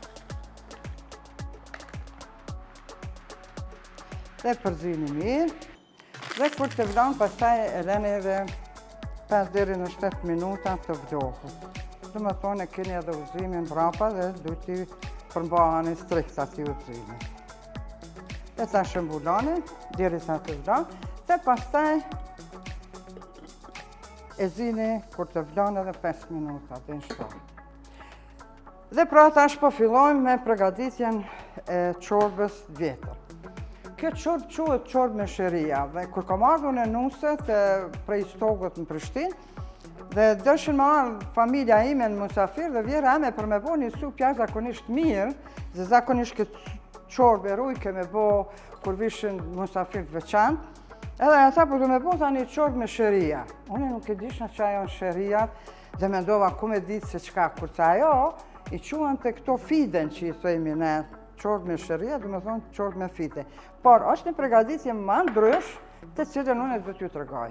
dhe përzini mirë dhe kur të vlan pastaj e leni edhe 5 deri në 7 minuta të vdohur. Dhe më thonë e keni edhe uzimin brapa dhe du t'i përmbahani strikt ati uzimin. Dhe ta shëmbuloni deri sa të vlan dhe pastaj e zini kur të vlan edhe 5 minuta dhe në shtonë. Dhe pra tash po fillojmë me përgatitjen e çorbës vjetër. Kjo çorbë quhet çorbë me sheria dhe kur kam ardhur në nuset prej stokut në Prishtinë dhe dëshin me ardhë familja ime në musafir dhe vjera eme për me bo një supë jashtëzakonisht mirë, dhe zakonisht këtë çorbë e rujke me bo kur vishin musafir të veçantë. Edhe ata po du me bo tha një çorbë me sheria. Unë nuk e dishna që ajo në sheriat dhe mendova ku me ditë se qka, kurse ajo i quan të këto fiden që i thejmi ne çorbë me sheria, du me thonë çorbë me fide. Por është një përgatitje më ndrysh të cilën unë e do t'ju tregoj.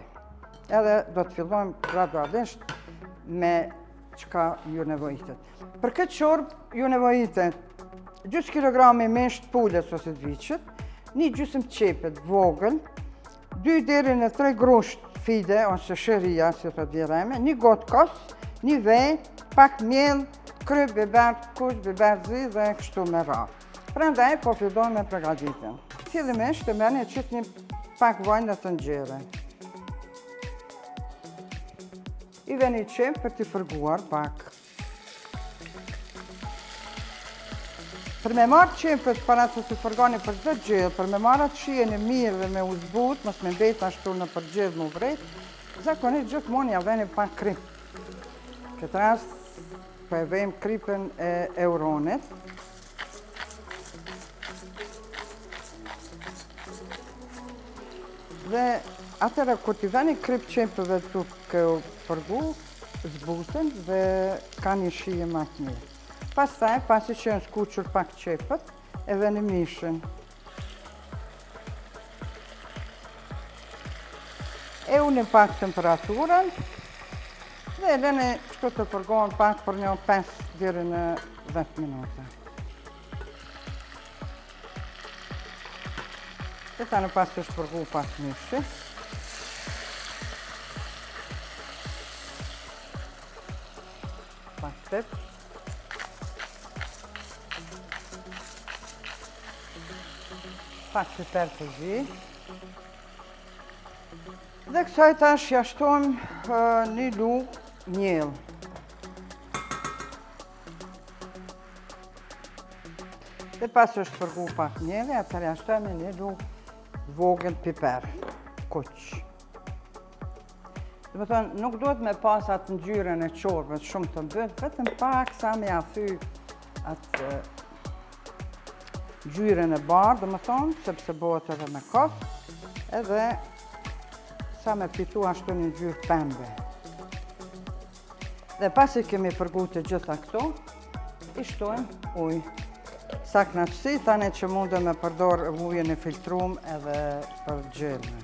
Edhe do të fillojmë gradualisht me qka ju nevojitet. Për këtë çorbë ju nevojitet 2 kilogrami mesht pulës ose të viqët, një gjysmë qepet vogël, 2 deri në 3 grusht fide ose sheria, si të direme, një gotë kos, një vej, pak mjell, kryp, biber, kuq, biber zi dhe kështu me radhë. Prandaj po fillojmë me përgatitjen. Fillimisht të merrni e qit një pak vaj në të nxjerrë. I veni qep për t'i fërguar pak. Për me marrë qepët para se t'i fërgoni për çdo gjellë, për me marrë atë shijen e mirë dhe me uzbut, mos me mbet ashtu në përgjellë më vret, zakonisht gjithmonë ja veni pak krim. Këtë rast për e vejmë kripën e euronit. Dhe atëra kur t'i veni krip qepëve të përgu, zbuten dhe ka një shije më të mirë. Pastaj, pasi që janë skuqur pak qepët, e veni mishën. E unë pak temperaturën dhe e lene kështu të përgohen pak për një 5 deri në 10 minuta. Dhe ta në pas që është përgu pak mishë. Pak tëp. Pak piper të zi. Dhe kësaj tash jashtojmë një lugë njellë. Dhe pas është përgu pak njellë, atër jashtojmë një lugë vogël piper, kuq. Dhe më thonë, nuk duhet me pas atë ngjyrën e çorbës shumë të mbët, vetëm pak sa me ja thy atë ngjyrën e bardhë, dhe më thonë, sepse bëhet edhe me kos, edhe sa me fitu ashtu një ngjyrë pembe. Dhe pasi kemi përgu të gjitha këto, i shtojmë ujë. Sa knaqësi, tani që mundë me përdor ujën e filtrum edhe për gjellë.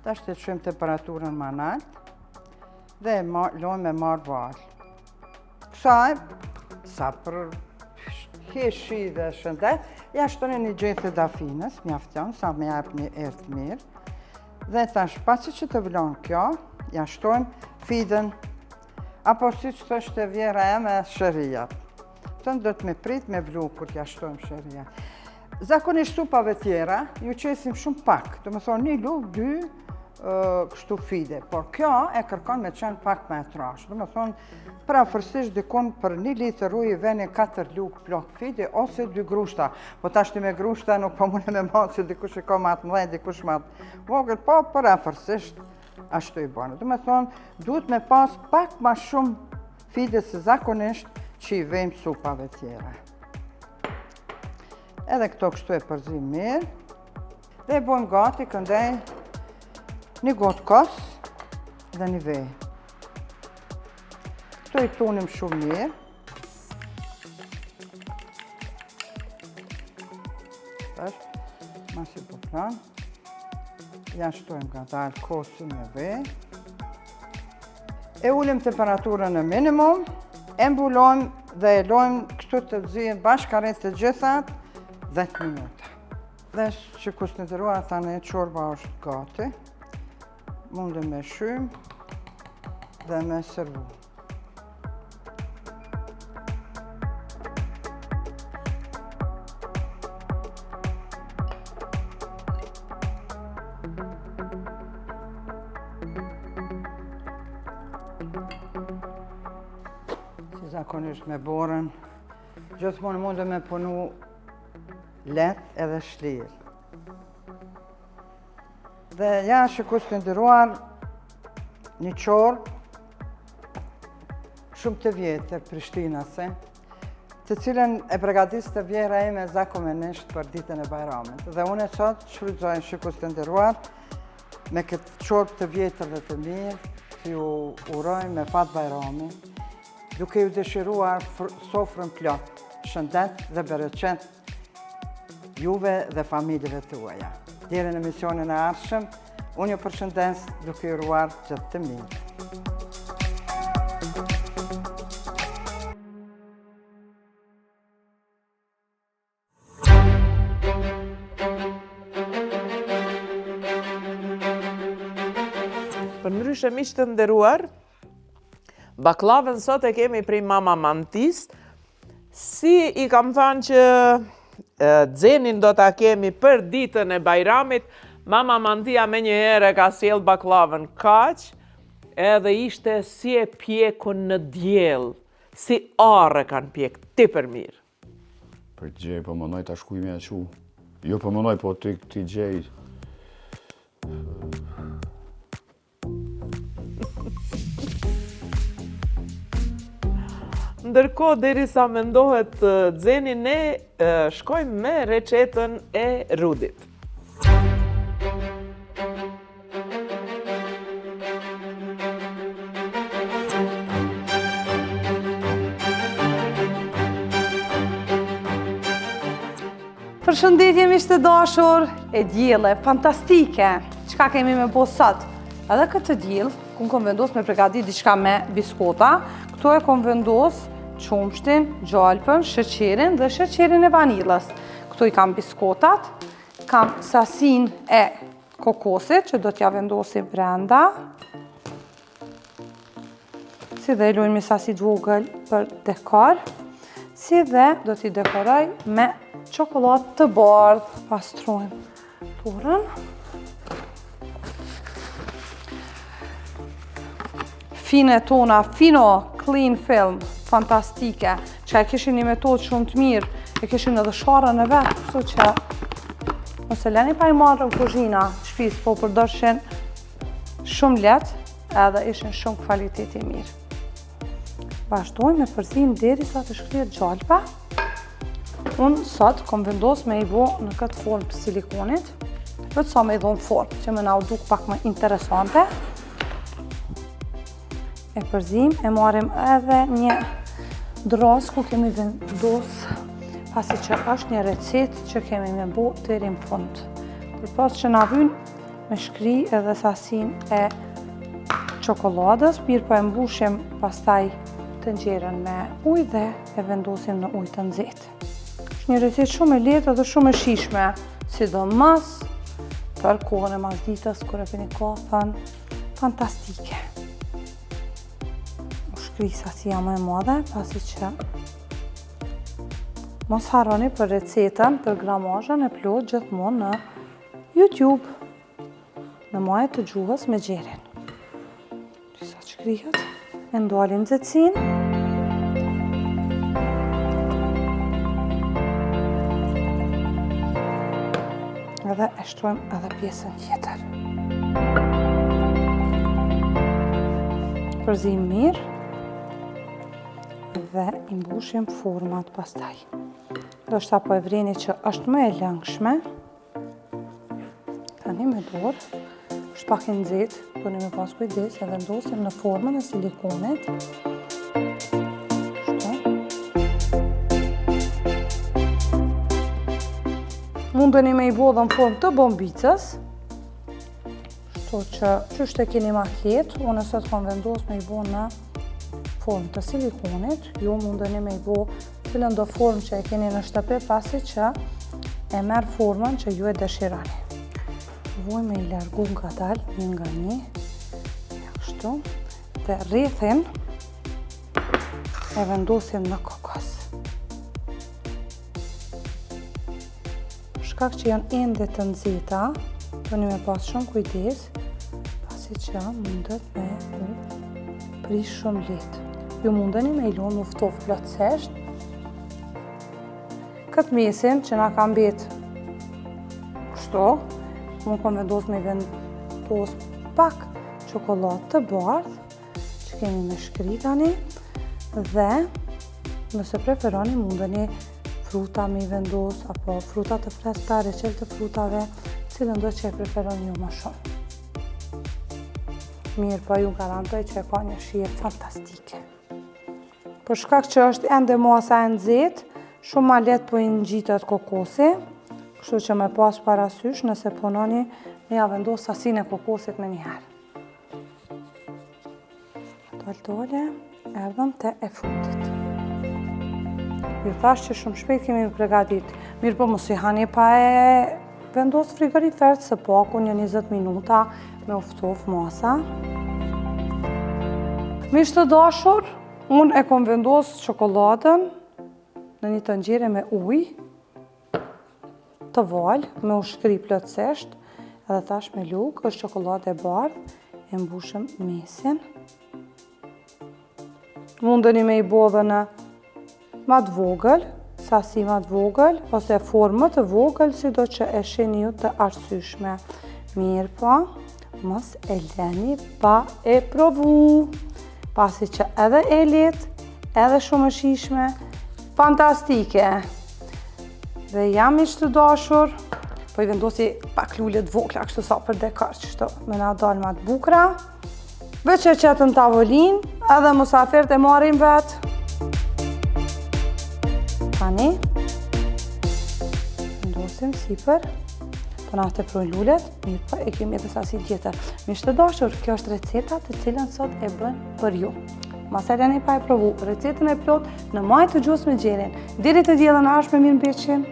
Tash të qëjmë temperaturën më naltë dhe lojmë me marë valë. Kësaj, sa për heshi dhe shëndet, ja shtoni një gjethe dafinës, mjafton, sa me japë një erë të mirë. Dhe tash, pasi që të vlonë kjo, ja shtojmë fidën, apo si që thështë e vjera e me shërijat. Tënë do të me prit me vlu kur t'ja shtojmë shërijat. Zakonisht supave tjera, ju qesim shumë pak, do më thonë një lugë, 2 kështu fide, por kjo e kërkon me qenë pak me trash. Do më thonë, prafërsisht dikon për 1 litër ujë veni 4 lugë plok fide, ose 2 grushta. Po tashti me grushta nuk po mune me matë që dikush e ka matë mdhej, dikush matë vogël, po prafërsisht ashtu i bënë. Do me thonë, duhet me pas pak ma shumë fide se zakonisht që i vejmë supave tjera. Edhe këto kështu e përzim mirë. Dhe e bojmë gati këndej një gotë kos dhe një vej. Këto i tunim shumë mirë. Tash, masi po plan. Ja shtojmë nga dalë kosin me vej. E ullim temperaturën në minimum, e mbulojmë dhe e lojmë kështu të zihen bashkaret të gjithat 10 minuta. Dhe që konsideruar tani çorba është gati, mundem me shymë dhe me servu. Si zakonisht me borën, gjithmonë mundem me punu lehtë edhe shlirë. Dhe ja shikus të nderuar një çorbë shumë të vjetër prishtinase, të cilën e përgatis të vjera ime zakonisht për ditën e Bajramit. Dhe unë sot shfrytëzoj shikus të nderuar me këtë çorbë të vjetër dhe të mirë, që ju uroj me fat Bajrami, duke ju dëshiruar sofrën plot, shëndet dhe bereqet juve dhe familjeve tuaja. Deri në emisionin e ardhshëm, unë ju përshëndes duke ju uruar gjithë të mirë. Përndryshe miq të nderuar, baklavën sot e kemi prej Mama Mantis. Si i kam thënë që Xhenin do ta kemi për ditën e Bajramit, Mama Mantia me një herë ka sjell baklavën kaq, edhe ishte si e pjekun në diell, si arre kanë pjek, tepër mirë. Për të gjej, po mënoj ta shkuj me aqu. Jo po mënoj, po ti gjej. Ndërkohë, derisa mendohet Xeni, ne shkojmë me recetën e Rudit. Përshëndetje miq të dashur, e dielle fantastike. Çka kemi me bo sot? Edhe këtë diell, ku kam vendos me përgatit diçka me biskota. Këtu e kam vendos qumshtin, gjalpën, sheqerin dhe sheqerin e vanilës. Këtu i kam biskotat, kam sasin e kokosit që do t'ja vendosim brenda. Si dhe i lujnë me sasi t'vogël për dekor. Si dhe do t'i dekoroj me çokoladë të bardhë. Pastrojmë turën. Fine tona, Fino Clean Film, fantastike, që e kishin një metodë shumë të mirë, e kishin edhe sharën e vetë, kështu që nëse leni pa i marrë në kuzhina të shtëpisë, po përdorshin shumë lehtë edhe ishin shumë kvaliteti mirë. Vazhdojmë me përzim derisa të shkrihet gjalpa. Unë sot kom vendos me i bo në këtë formë të silikonit, vetë sa me i dhonë formë, që me na u duk pak më interesante. E përzim, e marim edhe një dros ku kemi vendos, pasi që është një recet që kemi me bo deri në fund. Për pas që na vyn me shkri edhe sasin e çokoladës, mirë po e mbushim pastaj tenxherën me ujë dhe e vendosim në ujë të nxehtë. Është një recetë shumë e lehtë dhe shumë e shijshme, sidomos për kohën e mazditës kur e pini kafën, fantastike. U shkri sasia më e madhe, pasi që mos harroni për recetën, për gramazhën e plot gjithmonë në YouTube, në majë të gjuhës me gjerin. Sa që shkrihet, e ndalim nxehtësinë. Edhe e shtrojmë edhe pjesën tjetër. Përzim mirë dhe i mbushim format pastaj. Do shta po e vrini që është më e lëngshme. Tani me dorë, është pak e nxehtë, do një me pas kujdes e vendosim në formën e silikonit. Mundeni me i bo dhe në formë të bombicës, shto që qështë e keni maket, unë sot kam vendos me i bo në formë të silikonit, ju mundeni me i bo cilën do formë që e keni në shtëpi, pasi që e merë formën që ju e dëshirani. Voj me i largu nga dalë, një nga një, kështu, dhe rrethin e vendosim në kokos. Shkak që janë ende të nxehta, do një me pas shumë kujdes, pasi që mundet me u prish shumë lehtë. Ju mundeni me i lënë uftof plotësisht. Këtë mesin që na ka mbet kështu, unë kam vendos me i vendos pak çokoladë të bardhë, që kemi me shkri tani, dhe nëse preferoni mundeni fruta me i vendos, apo fruta të freskëta, recel të frutave, cilën do që e preferoni ju më shumë. Mirë, po ju garantoj që e ka një shije fantastike. Për shkak që është ende masa e nxehtë, shumë ma lehtë po i ngjitet kokosi, kështu që me pas parasysh nëse punoni me ja vendos sasinë e kokosit me njëherë. Dole, erdhëm te e fundit. Ju thash që shumë shpejt kemi përgatit. Mirë po mos i hani pa e vendos frigorifert, së paku një 20 minuta me uftof masa. Miq të dashur, unë e kom vendos çokoladën në një tenxhere me ujë të val, me u shkri plotësisht, edhe tash me lugë, është çokoladë e bardhë, e mbushëm mesin. Mundeni me i bo dhe në ma të vogël, sasi ma të vogël, ose formë të vogël, si do që e shini ju të arsyeshme. Mirë po, mos e leni pa e provu, pasi që edhe e lehtë, edhe shumë e shijshme, fantastike. Dhe jam ish të dashur, po i vendosi pak lule të vogla, kështu sa për dekor, kështu me na dalë ma të bukra. Veç e qetë në tavolin, edhe musafirët e marim vetë. Tani, vendosim sipër, po na të prujnë lullet, mirë po e kemi edhe sasi tjetër. Mish të dashur, kjo është receta të cilën sot e bën për ju. Maselën e pa e provu, recetën e plot në majë të gjusë me gjerin. Diri të djellën ashtë me mirë mbeqim.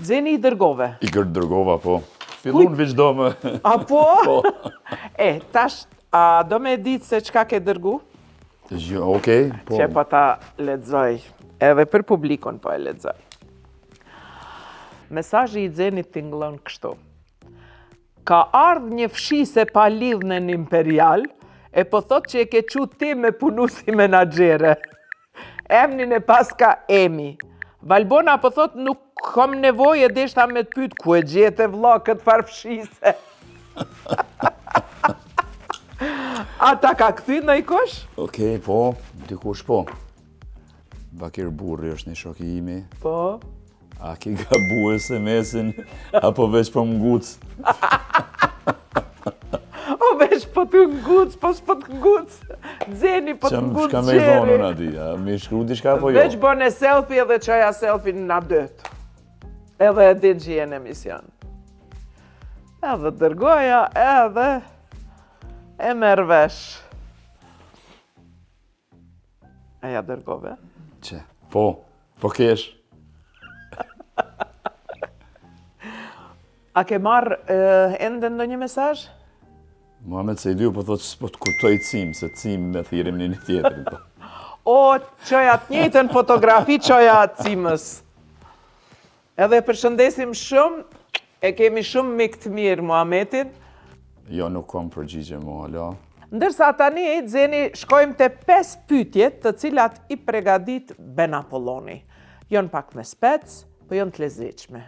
Zeni i dërgove. I kërë dërgova, po. Fillun veç do më... A po? Po. Tash, a do me ditë se qka ke dërgu? Okej, po. Që po ta lexoj, edhe për publikon po e lexoj. Mesazhi i Zenit tingëllon kështu. Ka ardhë një fshise pa lidhë në imperial, e po thot që e ke qu ti me punu si menaxhere. Emnin e pas ka Emi. Valbona po thot nuk kam nevojë e deshta me të pyet ku e gjete vlla këtë farfshise. Ata ka kthy ndaj kush? Okej, po, dikush po. Bakir Burri është një shoku imi. Po. A ki gabu SMS-in, apo veç po m'nguc? O veç po të nguc, po s'po të nguc. Zeni po të nguc Shka me i thonë në ati, a mi shkru diçka po jo? Veç bone selfie edhe qaja selfie në dëtë. Edhe e din që jenë emision. Edhe dërgoja, edhe e merr vesh. Eja dërgove? Që? Po kesh. A ke marrë ende ndonjë mesazh? Muhamet Sejdiu po thotë s'po të kuptoj cim, se cim me thirim një tjetërin. O, qoja të njëjtën fotografi, qoja cimës. Edhe përshëndesim shumë, e kemi shumë mik të mirë Muhametin. Jo, nuk kom përgjigje mu, alo. Ndërsa tani, Zeni, shkojmë të 5 pyetjet të cilat i pregadit Ben Apolloni. Jon pak me spec, po jon të lezetshme.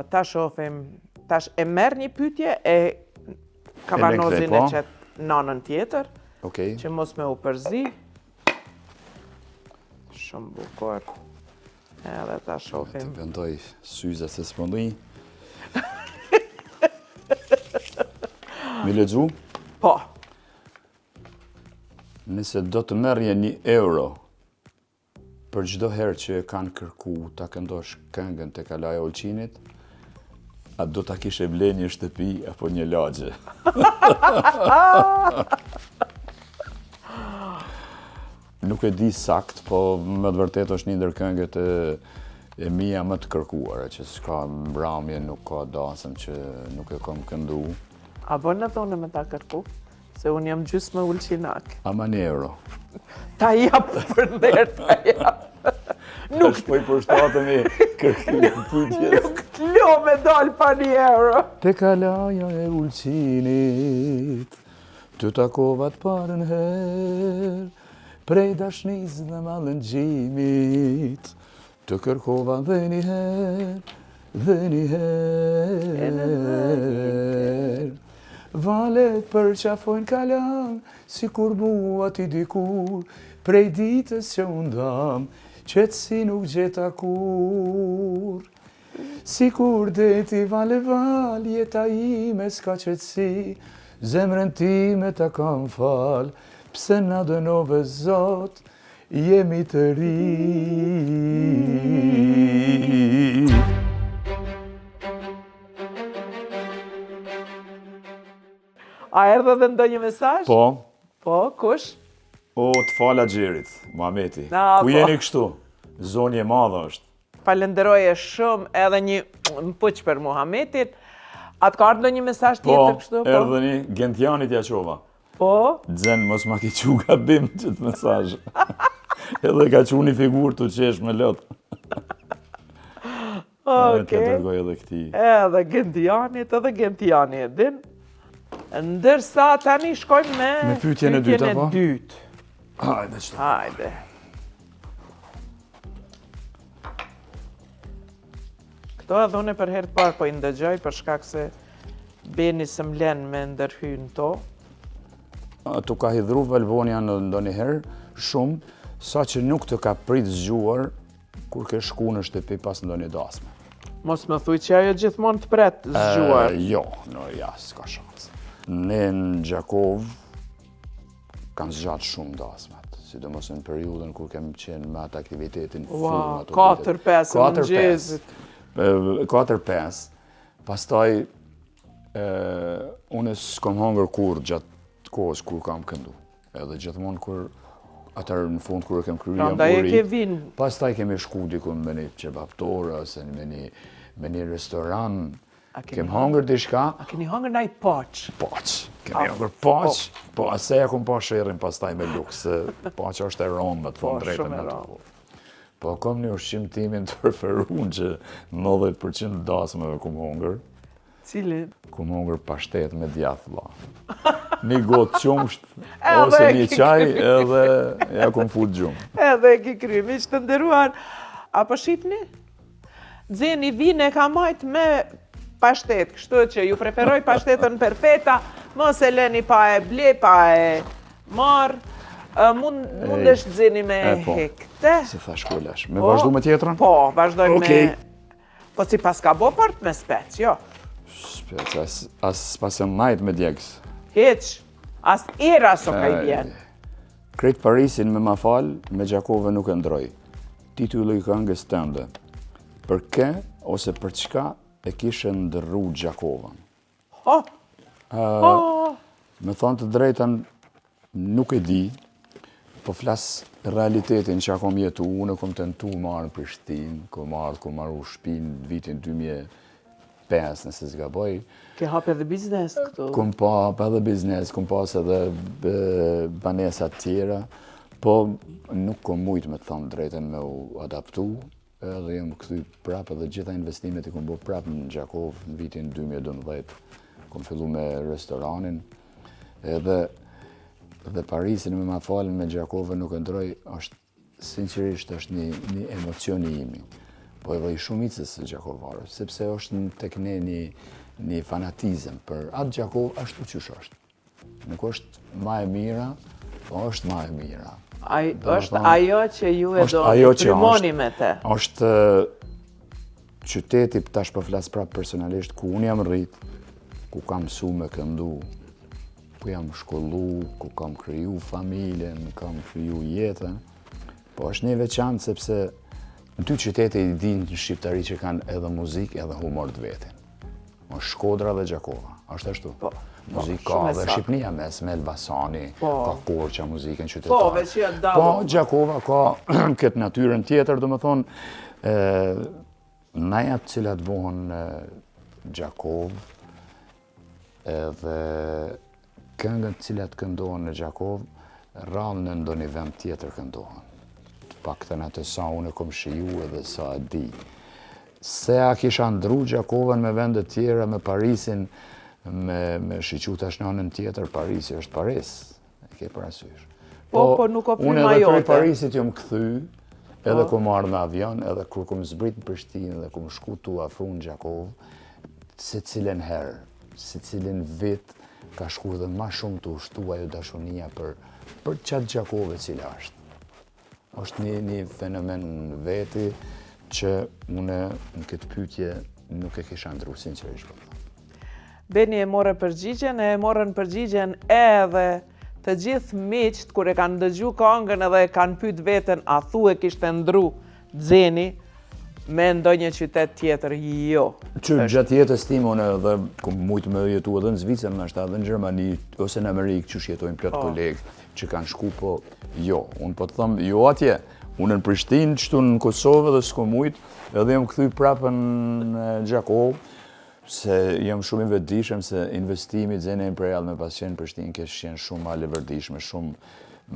Ta shofim, tash e merr një pyetje e kavanozin e qet nanën tjetër, Okej. që mos me u përzi. Shumë bukur. Edhe ta shofim. Të vendoj syze se s'pëndoj. Mi lexu? Po, Nëse do të merrje €1 për çdo herë që e kanë kërku ta këndosh këngën te Kalaja Olçinit, a do ta kishe ble një shtëpi apo një lagje? Nuk e di sakt, po më të vërtet është një ndër këngët e mia më të kërkuara, që s'ka mbrëmje, nuk ka dasëm që nuk e kam këndu. a bën në thonë me ta kërku? Se unë jam gjysmë ulqinak. Ama €1. Ta jap për nderë, ta jap. Nuk Po i përshtatemi kërkimit pyetjes. Nuk t'lo me dal pa €1. Te Kalaja e Ulqinit, të takova të parën herë, prej dashnis dhe mallëngjimit, të kërkova dhe një herë. Valet për qafojnë kalan, si kur bua ti dikur, prej ditës që undam, qetësi nuk gjeta kur. Si kur deti vale jeta ime s'ka qetësi, zemrën time ta kam fal, pse na dënove Zot, jemi të ri. A erdhe dhe ndonjë mesazh? Po, kush? o të fala Xherit, Muhameti. Na, Ku po. jeni kështu? Zonje e madhe është. Falenderoje shumë edhe një mpuq për Muhametin. A të ka ardhur ndonjë mesazh tjetër kështu? erdhe një Gentianit ja qova. Po. Dzen mos ma ki qu gabim qëtë mesazh. Edhe ka qu një figurë të qesh me lot. Të dërgoj edhe këti. Edhe Gentiani e din. Ndërsa tani shkojmë Me pyetjen e dytë, apo? dytë. Hajde, qëta. Hajde. Këto edhe unë për herë të parë po i ndëgjoj për shkak se Beni së mlen me ndërhyn to. Tu ka hidhru Valvonia në ndonjëherë shumë, sa që nuk të ka prit zgjuar kur ke shku në shtëpi pas ndonjë dasme. Mos më thuj që ajo gjithmonë të pret zgjuar. Jo, s'ka shans. Ne në Gjakov kanë zgjatë shumë dasmat, sidomos në periudhën kur kemi qenë me atë aktivitetin film. 4-5 në mëngjesit. 4-5. Pastaj unë s'kom hangër kur gjatë kohës kur kam këndu. Edhe gjithmonë kur atër në fund kur e kem kryer jam uri. Pastaj kemi shku dikun me një qebaptore ose me një restoran. Kem hangër diçka. A keni hangër naj poq? Poq. Kemi hangër poq. Po aseja kum pa sherrin pastaj me luks. Poq është e romë të thonë drejtën atë. Po kom një ushqim timin të preferuar që 90% dasmave kum hangër. Cilin? Kum hangër pashtet me djath vlla. Një gotë qumsht, ose një qaj, edhe ja kum fut gjumë. Edhe e ki kry, miq të nderuar. Apo shifni? Xeni vine ka majt me pashtet, kështu që ju preferoj pashtetën perfeta, mos e leni pa e ble, pa e marr. Mundesh Xeni me hekte? Se thash kullash. Me vazhdu me tjetrën? Po, vazhdoj me... Po si pas ka bo fort me spec, jo? Spec, as pas e majt me djegës. Heq, as era so ka i vjen. Krejt Parisin me ma fal, me Gjakove nuk e ndroj. Titulli i këngës tënde. Për ke ose për çka e kishe ndërru Gjakovën? Me thonë të drejtën, nuk e di, po flas realitetin që kom jetu. Unë kom tentu marrë në Prishtinë, kom marrë shtëpinë vitin 2005, nëse s'gaboj. Ke hap edhe biznes këtu? Kom pa edhe biznes, kom pas edhe banesa tjera, po nuk kom mujt me të thonë drejten me u adaptu, edhe jem këthy prap edhe gjitha investimet i kom bo prap në Gjakov në vitin 2012. Kom fillu me restoranin, edhe Parisin me ma falën me Gjakove nuk e ndroj, është sinqerisht është një emocioni imi. Po edhe i shumicës së Gjakovarës, sepse është tek ne një fanatizëm për atë Gjakov ashtu qysh është. Nuk është ma e mira, po është ma e mira. është ajo që ju e do të primoni me te. është qyteti, tash po flas prapë personalisht, ku unë jam rrit, ku kam mësu me këndu, ku jam shkollu, ku kam kriju familjen, kam kriju jetën, po është një veçantë sepse në ty qytete i din në shqiptari që kanë edhe muzikë edhe humor të vetin. Është Shkodra dhe Gjakova, është ashtu? Po. Muzikë ka dhe Shqipnia me Esmel Basani, ka Korqa muzikën qytetarë. Po, veç janë dabo. Po, Gjakova ka këtë natyrën tjetër, do më thonë, najat cilat bohën Gjakov, edhe këngët cilat këndohen në Gjakov, rrallë në ndonjë vend tjetër këndohen. Të paktën atë sa unë kom shiju edhe sa e di. Se a kisha ndru Gjakovën me vendet tjera, me Parisin, me shiqu tash në anën tjetër, Parisi është Paris, e ke parasysh. Po nuk o prima jote. Unë edhe prej jote. Parisit jom këthy, edhe kom marrë me avion, edhe kur kom zbrit në Prishtinë, edhe kom shku tu afru në Gjakov, se cilën herë, se cilën vit, ka shku dhe ma shumë të ushtu ajo dashunia për qatë Gjakove cila është. është një fenomen në veti që une në këtë pyetje nuk e kisha ndru sinqerisht. Beni e morë përgjigjen, e morën përgjigjen edhe të gjithë miqt kur e kanë dëgju këngën edhe e kanë pyet veten a thue kishte ndru Xeni me ndonjë qytet tjetër, jo. Që gjatë jetës tim unë edhe kom mujtë me jetu edhe në Zvicër, nështë edhe në Gjermani, ose në Amerikë, që jetojnë plot kolegë që kanë shku, po jo. Unë po të thëmë, jo atje. Unë në Prishtinë, qëtu në Kosovë dhe s'ko mujtë, edhe jem këthy prapë në Gjakov, se jam shumë i vetëdijshëm se investimi Xeni Imperial me pas qenë Prishtinë kesh qenë shumë ma levërdishme, shumë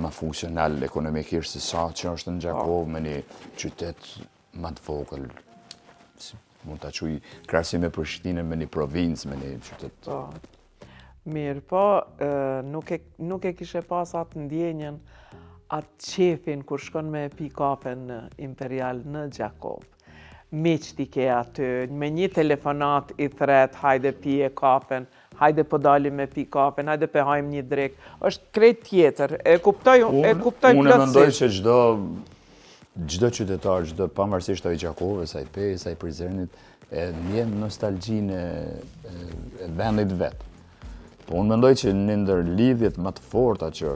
ma funksional ekonomikisht se sa që është në Gjakov me një qytet ma të vogël, mund ta quaj krahasim me Prishtinën me një provincë, me një qytet. Po. Mirë, po nuk e kishe pas atë ndjenjen, atë qefin kur shkon me pi kafe në Imperial në Gjakov. Miq ti ke aty, me një telefonat i thret, hajde pije kafen, hajde po dalim me pi kafen, hajde pe hajmë një drek. Është krejt tjetër, e kuptoj plotësisht. Unë mendoj që çdo qytetar, pavarësisht ai Gjakovës, ai Pejës, ai Prizrenit, e ndjen nostalgjinë e vendit vet. Po unë mendoj që një ndër lidhjet më të forta që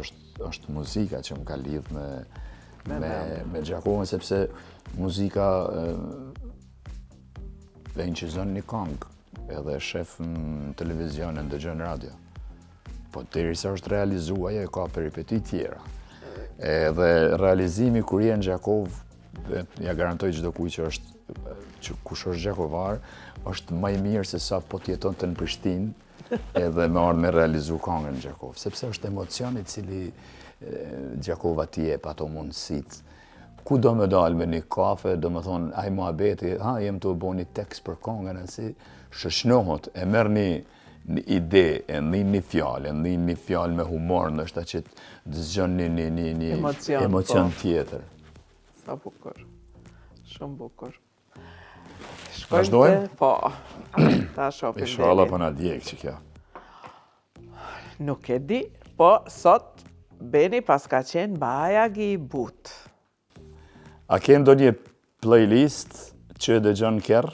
është muzika që më ka lidh me Gjakovën, sepse muzika e incizon një këngë, edhe shef në televizion e ndëgjon radio. Po derisa është realizuar, ajo ka peripeti tjera. Edhe realizimi kur je në Gjakov, ja garantoj çdo kujt që kush është gjakovar, është më i mirë se sa po t'jetonte në Prishtinë edhe me ardhë me realizu këngën në Gjakov. Sepse është emocion i cili Gjakova t'i jep ato mundësit. Ku do me dalë me një kafe, do me thonë, aj muhabeti, jem të bo një tekst për këngën, si shëshnohët, e merr një ide, e ndhin një fjalë me humor, nështë që të zgjon një emocion tjetër. Sa bukur, shumë bukur. Vazhdojmë? Po, ta shofim. Inshallah po na djeg që kjo. Nuk e di, po sot Beni pas ka qenë bajagi i butë. A ke ndonjë playlist që dëgjon kerr,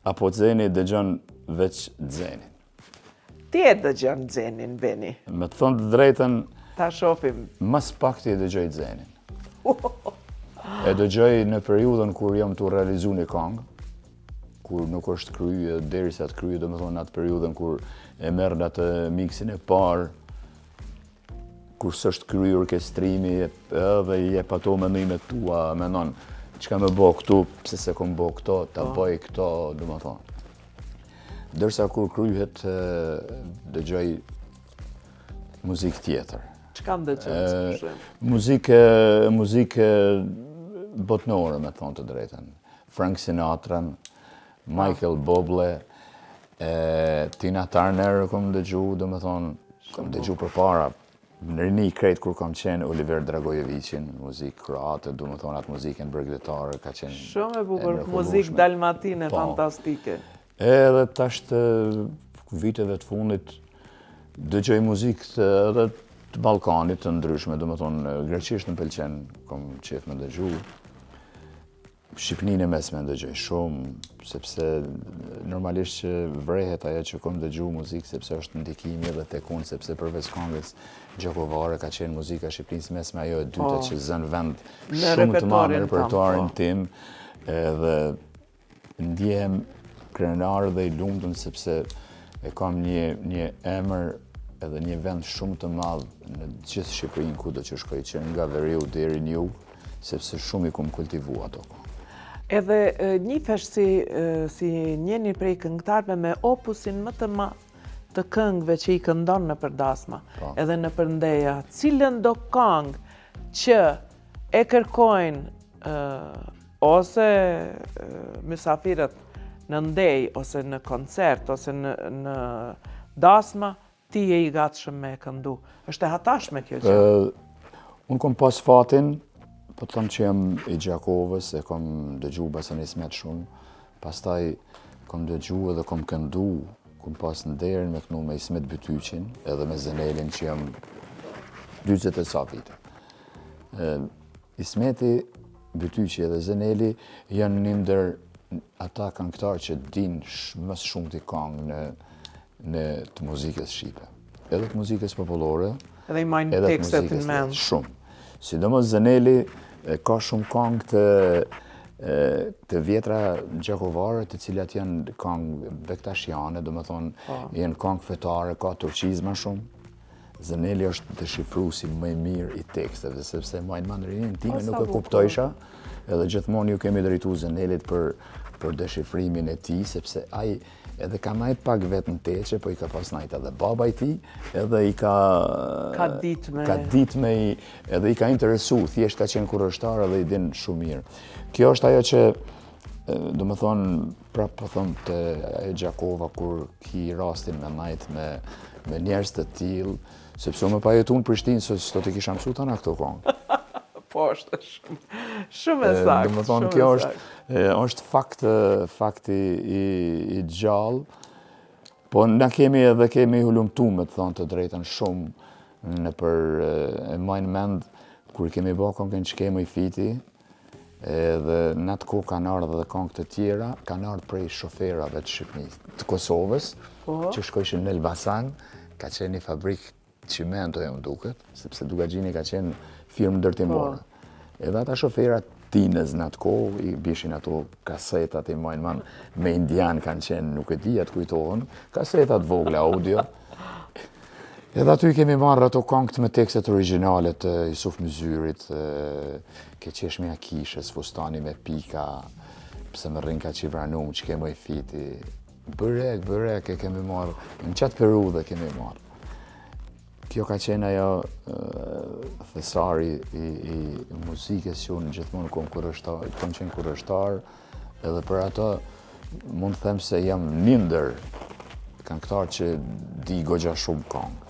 apo Xeni dëgjon veç Xenin? Ti e dëgjon Xenin, Beni. Me të thonë të drejtën, Ta shofim. mas pak ti e dëgjoj Xenin. E dëgjoj në periudhën kur jam të realizu një këngë, kur nuk është kryje, derisa të kryje, do me thonë atë periudhën kur e merr atë miksin e parë, kur s'është kryer orkestrimi, edhe i jep ato mendimet tua, mendon, çka më bë këtu, pse se kom bë këto, ta bëj këto, do me thonë. Dërsa kur kryhet, dëgjoj muzikë tjetër. Çka ndëgjon? Muzikë botnore, me thonë të drejtën. Frank Sinatra, Michael Bublé, Tina Turner kom dëgju, do me thonë, kom dëgju përpara. Në rini krejt kur kam qenë Oliver Dragojevicin, muzikë kroate, do me thonë atë muzikën bregdetare, ka qenë Shumë e bukur, muzikë dalmatine, fantastike. Edhe tash të viteve të fundit dëgjoj muzikë edhe të Ballkanit të ndryshme, do me thonë greqisht më pëlqen, kom qef me dëgju. Shqipninë e mesme dëgjoj shumë, sepse normalisht që vrehet ajo që kom dëgju muzikë, sepse është ndikimi edhe tek unë, sepse përveç këngës gjakovare ka qenë muzika Shqipnisë mesme, ajo e dyta që zën vend shumë të madh në repertoarin tim, edhe ndjehem krenar dhe i lumtur sepse e kam një emër edhe një vend shumë të madh në gjithë Shqipërinë kudo që shkoj, që nga veriu deri në jug, sepse shumë i kom kultivu ato. Edhe njifesh si njeni prej këngëtarëve me opusin më të madh të këngëve që i këndon në përdasma, edhe në përndeja. Cilën do këngë që e kërkojnë ose mysafirët në ndej, ose në koncert, ose në dasma, ti e i gatshëm me e këndu. Është e hatashme kjo gjë. Unë kom pas fatin, po të thëmë që jam i Gjakovës, e kom dëgju Basan Ismet shumë, pastaj kom dëgju edhe kom këndu, kom pas në derën me kënu me Ismet Bytyqin, edhe me Zenelin që jam 20 e sa vite. Ismeti Bytyqi edhe Zeneli janë një ndër ata këngëtarë që din më shumë t'i këngë në të muzikës shqipe. Edhe të muzikës popullore, edhe i majnë tekstet në mend. Shumë. Sidomos Zeneli ka shumë këngë të vjetra gjakovare, të cilat janë këngë bektashiane, do me thonë, janë këngë fetare, ka turqizma shumë. Zeneli është deshifruesi më i mirë i teksteve, sepse majnë mandrinin time nuk e kuptojsha, edhe gjithmonë ju kemi drejtu Zenelit për deshifrimin e tij, sepse ai edhe ka najt pak vetë në teqe, po i ka pas najt edhe baba i ti, edhe i ka dit me edhe i ka interesu, thjesht ka qenë kurështar edhe i din shumë mirë. Kjo është ajo që do më thonë, prapë po thëmë të Gjakova, kur ki rastin me najt me njerës të tillë, sepse më pa jetu në Prishtinë, se s'to të kisha mësu të në këto kongë. Po, është shumë e saktë. Do më thonë, kjo është fakti i gjallë, po na kemi hulumtu, me të thonë të drejtën, shumë në për e majnë mend, kur kemi bo kongën që kemi i fiti, dhe në atë kohë kanë ardhur dhe këngë të tjera, kanë ardhur prej shoferave të Shqipërisë, të Kosovës, që shkojshin në Elbasan, ka qenë një fabrikë çimento më duket, sepse Dugaxhini ka qenë firmë ndërtimore. Edhe ata shoferat tinës në atë kohë, i bishin ato kasetat, i majnë me indian kanë qenë, nuk e di, atë kujtohen, kasetat vogla audio. Edhe aty kemi marrë ato këngët me tekstet origjinale të Jusuf Myzyrit, ke qeshmja kishës, fustani me pika, pse më rrin ka që i vranum, që kemi i fiti. Bërek e kemi marrë, në qatë periudhe kemi marrë. Kjo ka qenë ajo thesari i muzikës që unë gjithmonë kom qenë kurrështar, edhe për ato mund të them se jam ndër këngëtar që di goxha shumë këngë.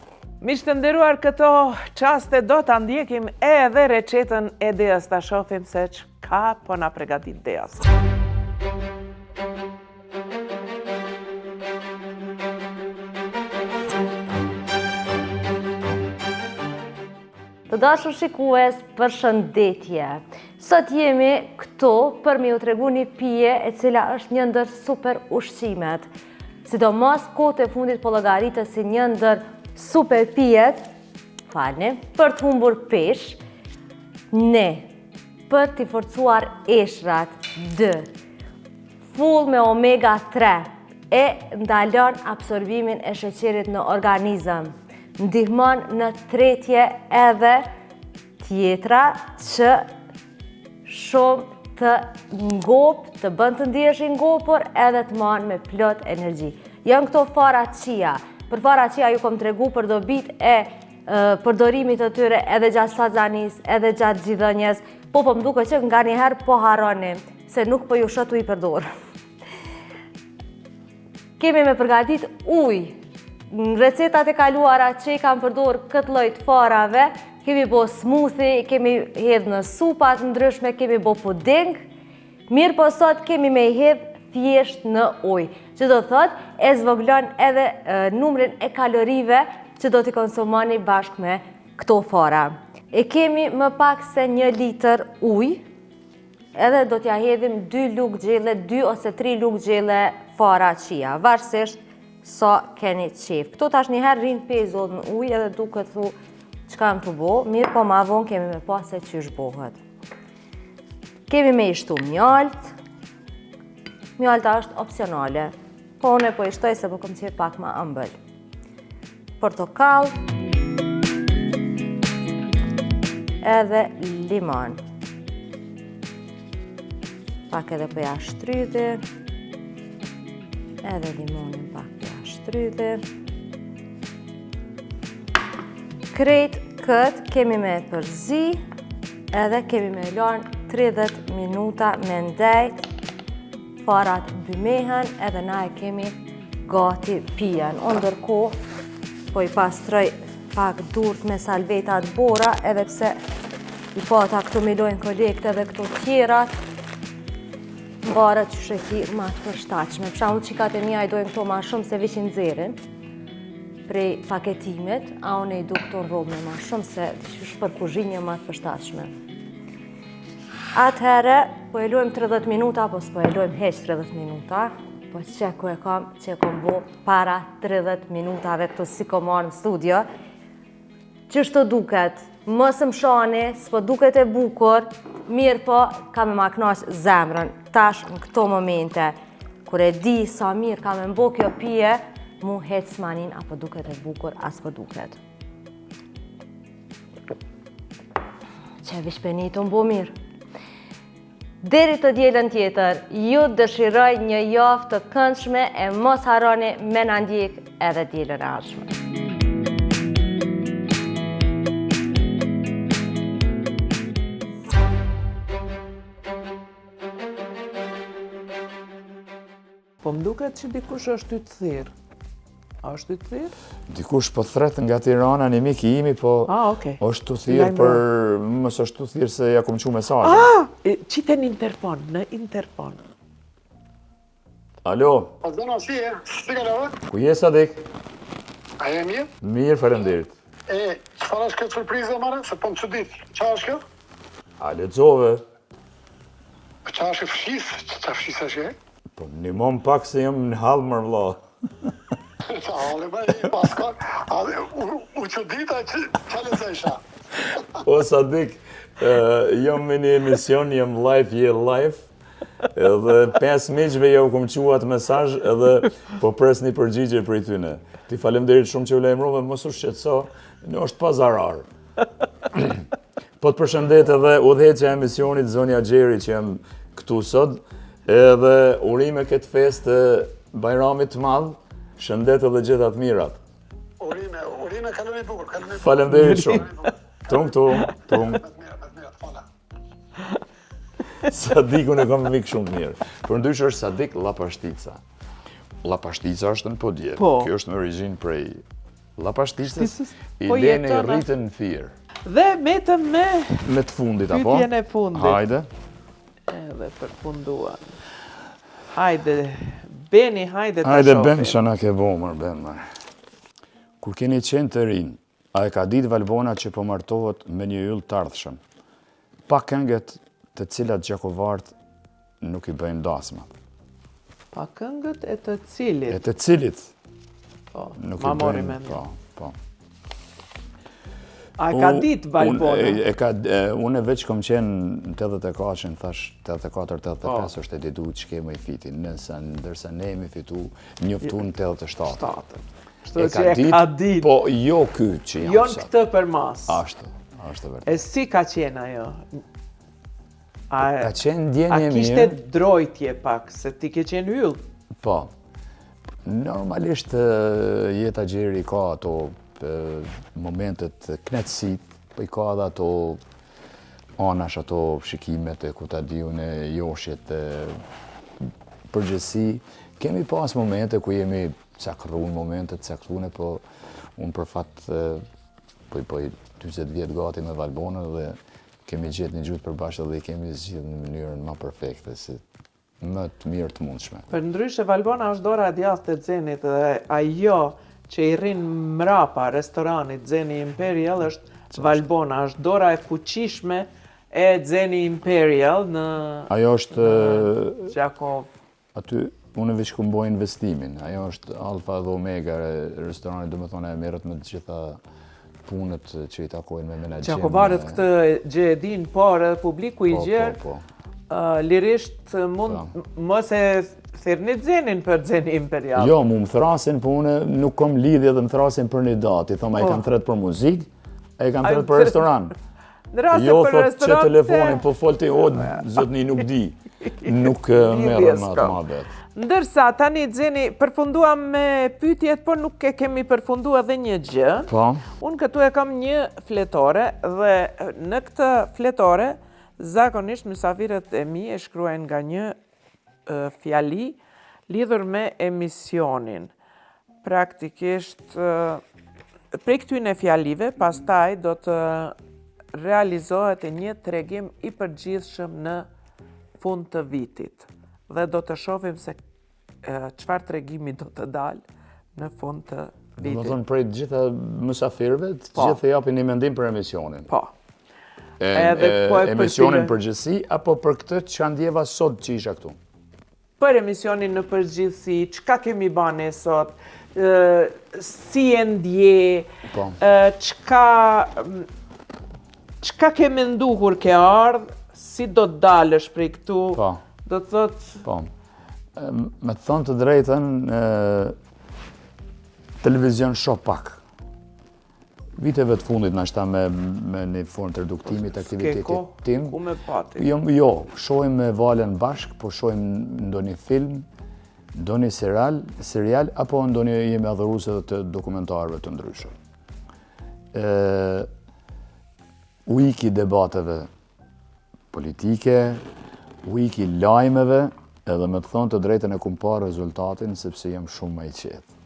Miq të nderuar, këto qaste do ta ndjekim edhe recetën e Deas, ta shohim se çka po na përgatit Deas. Të dashur shikues, përshëndetje. Sot jemi këtu për me ju tregu një pije e cila është një ndër super ushqimet. Sidomos kohët e fundit po llogaritet si një ndër super pijet, për të humbur pesh, për t'i forcuar eshrat, full me omega 3 e ndalon absorbimin e sheqerit në organizëm. Ndihmon në tretje edhe tjetra që shumë të ngop, të bën të ndihesh i ngopur edhe të marrë me plot energji. Janë këto fara chia. Për fara chia ju kom tregu për dobit e përdorimit të tyre edhe gjatë sazanis, edhe gjatë gjithënjes, po më duke që nga njëherë po haroni, se nuk po ju shotu i përdor. Kemi me përgatit ujë. Në recetat e kaluara që i kam përdor këtë lloj të farave, kemi bo smoothie, kemi hedhë në supat ndryshme, kemi bo puding, mirë po sot kemi me hedhë thjesht në ujë, që do thot e zvoglon edhe numrin e kalorive që do t'i konsumoni bashkë me këto fara. E kemi më pak se 1 litër ujë, edhe do t'ja hedhim 2 lugë gjelle, 2 ose 3 lugë gjelle fara chia, varësisht sa keni qef. Këto tash njëherë rinë 5 zot në ujë edhe duke thu që kam të bo, mirë po ma vonë kemi me pas se qysh bohet. Kemi me ishtu mjalt. Mjalta është opcionale, po unë po ishtoj se po kom qef pak ma ëmbël. Portokall, edhe limon. Pak edhe po ja shtrydhi, edhe limonin pak po ja shtrydhi. Krejt këtë kemi me përzi, edhe kemi me lanë 30 minuta me ndejt, farat bymehen edhe na e kemi gati pijen. O ndërkohë, po i pastroj pak durt me salvetat bora, edhe pse i pata këtu milojnë kolekt edhe këto tjerat, mbarët që sheki ma të përshtachme. Për shembull, qikat e mia i dojnë këto ma shumë se vishin zerin prej paketimit, a unë i du këto në robë me ma shumë se qysh për kuzhinje ma të përshtachme. Atëherë, po e lojmë 30 minuta, po s'po e lojmë heq 30 minuta, po që e kom bo para 30 minutave këtu si kom marrë në studio. Qështu duket, mësë më shani, s'po duket e bukur, mirë po ka me ma knaq zemrën, tash në këto momente, kur e di sa mirë ka me mbo kjo pije, mu heq s'manin apo duket e bukur, as po duket. Që vish penit unë bo mirë. Deri të dielën tjetër, ju dëshiroj një javë të këndshme e mos harroni me na ndjek edhe dielën e ardhshme. Po më duket që dikush është ytë thirë. A është ytë thirë? Dikush po thret nga Tirana, një mik i imi, po okej. është të thirë për... Mos është të thirë se ja kom që mesazhe. Qite në interfon, në. Alo, A zona si e? Si ka lave? ku je Sadik? A e mirë? Mirë, faleminderit. Çfarë është këtë surprizë marrë? Se po më çudit. Çfarë është kjo? A lexove? Çfarë është fshis? Çfarë fshis është? Po nimon pak se jam në hall më vlla. Çfarë më i paskon? A u çudita që lexojsha? O Sadik, jam në një emision, jam live, je live. Edhe 5 miqve ja u kom qua atë mesazh edhe po pres një përgjigje prej tyne. Ti faleminderit shumë që u lajmërove, mos u shqetëso, në është pa zarar. Po të përshëndet edhe udhëheqja e emisionit Zonja Gjeri që jam këtu sot, edhe urime këtë festë Bajramit të madh, shëndet edhe gjitha të mirat. Urime, kaloni bukur, kaloni bukur. Faleminderit shumë. Tung. Sadikun e kam mik shumë të mirë. Për ndysh është Sadik Lapashtica. Lapashtica është në podje. Kjo është në origjinë prej Lapashticës, i lene i rritën në firë. Dhe metëm me të fundit, apo? Pyetjen e fundit. Hajde. Edhe përfunduan. Hajde, Beni, hajde të Hajde, shohim. Ben, shana ke bomër, Ben. Kur keni qenë të rinë, a e ka ditë Valbona që po martohet me një yll të ardhshëm? Pa këngët të cilat gjakovart nuk i bëjnë dasmat. Pa këngët e të cilit. E të cilit Po, nuk i ma mori bëjnë. me Po. A e ka ditë Valbona? Unë veç kom qenë në 84, thash 84-85 është e didu që kemi i fitin, ndërsa ne jemi fitu njoftu në 87. Shtu që e ka ditë. Po jo ky që jam Jo në këtë për mas. Ashtu vërtet. E si ka qenë ajo? Ka qenë ndjenje mirë. A kishte drojtje pak, se ti ke qenë yll? Po. Normalisht jeta Gjeri ka ato momentet knetësit, po i ka edhe ato anash, ato shikimet e ku ta diun e joshjet e përgjithësi. Kemi pas momente ku jemi cakruar, momentet caktuar, po unë për fat po 40 vjet gati me Valbonën dhe kemi gjetë një gjuhë përbashkët dhe i kemi zgjidhur në mënyrën më perfekte, si më të mirë të mundshme. Për ndryshe, Valbona është dora e djathtë e Xenit dhe ajo që i rrin mrapa restoranit Xeni Imperial është Valbona, është dora e fuqishme e Xeni Imperial në Ajo është Gjakov. Aty unë veç ku mboj investimin. Ajo është alfa dhe omega e restoranit, do me thonë e merret me të gjitha punët që i takojnë me menaxhim. Gjakovarët këtë gjë e din, por edhe publiku i gjerë lirisht mund mos e thirrni Xenin për Xeni Imperial. Jo, mu më thrasin, po unë nuk kom lidhje dhe më thrasin për një datë. I thoma, e kam thret për muzikë, e kam thret për restoran. Jo, thot që telefonin, po folti, zotni nuk di. Nuk merrën me atë muhabet. Ndërsa, tani Xeni, përfunduam me pyetjet, por nuk e kemi përfunduar edhe një gjë. Po. Unë këtu e kam një fletore dhe në këtë fletore zakonisht mysafirët e mi e shkruajnë nga një fjali lidhur me emisionin. Praktikisht, prej këtyne fjalive, pastaj do të realizohet një tregim i përgjithshëm në fund të vitit. Dhe do të shohim se çfarë tregimi do të dalë në fund të vitit. Do të thonë prej gjitha mysafirëve, të gjithë japin një mendim për emisionin. Po. Emisionin përgjithësi, apo për këtë që ndjeva sot që isha këtu? Për emisionin në përgjithësi, çka kemi bane sot, si e ndje, çka ke mendu kur ke ardhë, si do të dalësh prej këtu, do të thotë... Po, me të thonë të drejtën, televizion shoh pak. Viteve të fundit nashta me një formë të reduktimit aktivitetit tim. Ku me pati? Jo, shohim me Valen bashk, po shohim ndonjë film, ndonjë serial, apo ndonjë jemi adhuruese të dokumentarëve të ndryshëm. U iki debateve politike, u iki lajmeve, Edhe me të thonë të drejtën e kumë pa rezultatin, sepse jam shumë më i qetë.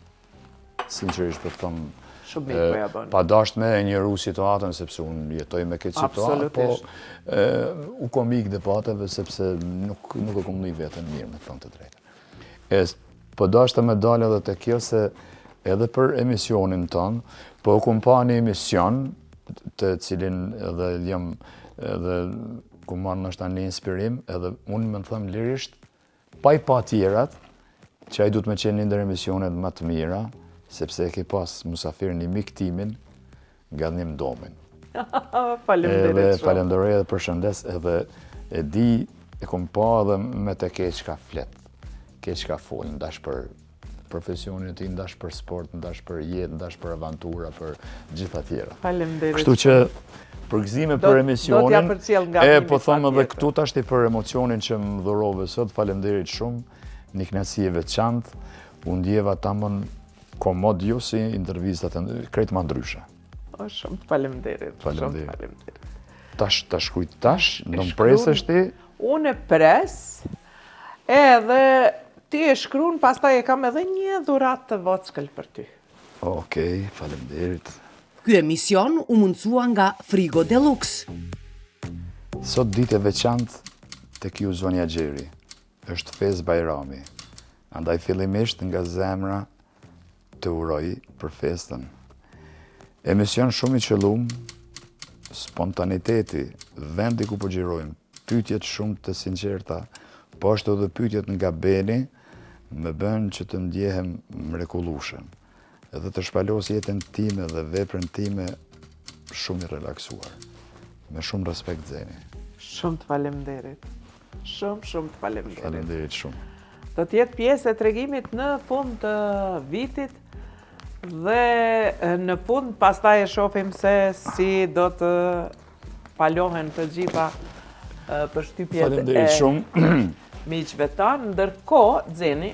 Sinqerisht për të thonë, Shumë mirë po ja bën. pa dasht me e njëru situatën, sepse unë jetoj me këtë situatë, po u kom ikë dhe pateve, sepse nuk e kom një vetën mirë, me të thonë të drejtën. Po dasht të me dalë edhe të kjo se edhe për emisionin tonë, po u kom pa një emision të cilin edhe jam edhe ku marrë nështë një inspirim, edhe unë më në thëmë lirisht, pa i pa tjerat, që ai du të me qenë një ndër emisionet më të mira, sepse e ke pas musafir një mik timin nga një mdomin. Faleminderit shumë. Falenderoj edhe për shëndes, edhe e di, e kom pa edhe me të keq ka flet, keq ka fol, ndash për profesionin e ti, ndash për sport, ndash për jetë, ndash për avantura, për gjitha tjera. Faleminderit. Kështu që përgëzime për emisionin, do t'ja përcjell nga po thëmë edhe këtu tashti për emocionin që më dhurove sot, falemderit shumë, një kënaqësi e veçantë, unë ndjeva tamam komod ju si intervistat krejt ma ndryshe. Shumë faleminderit. Faleminderit. Tash kujt tash, në më presësh ti? Unë e pres, edhe ti e shkruan, pastaj e kam edhe një dhurat të vockël për ty. Okej, faleminderit. Ky emision u mundësua nga Frigo Deluxe. Sot ditë e veçantë tek ju zonja Gjeri, është Fez Bajrami. Andaj fillimisht nga zemra të uroj për festën. Emision shumë i qëllum, spontaniteti, vendi ku po gjirojmë, pyetjet shumë të sinqerta, po ashtu edhe pyetjet nga Beni, më bën që të ndjehem mrekullueshëm. Edhe të shpalos jetën time dhe veprën time shumë i relaksuar. Me shumë respekt, Zeni. Shumë të faleminderit. Shumë të faleminderit. Faleminderit shumë. Do t'jetë pjesë e tregimit në fund të vitit dhe në fund pastaj e shohim se si do të palohen të gjitha përshtypjet e miqve tanë. Ndërkohë, Zeni,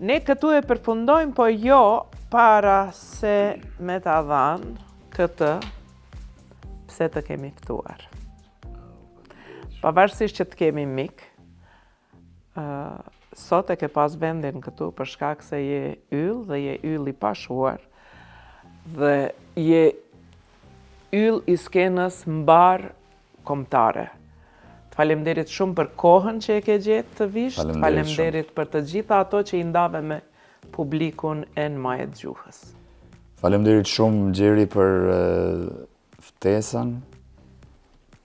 ne këtu e përfundojmë, po jo para se me ta dhanë këtë pse të kemi ftuar. Pavarësisht që të kemi mik, sot e ke pas vendin këtu për shkak se je yll dhe je yll i pashuar dhe je yll i skenës mbar kombëtare. Të faleminderit shumë për kohën që e ke gjetë të vish, të faleminderit për të gjitha ato që i ndave me publikun e në majet gjuhës. Faleminderit shumë, Gjeri, për ftesën,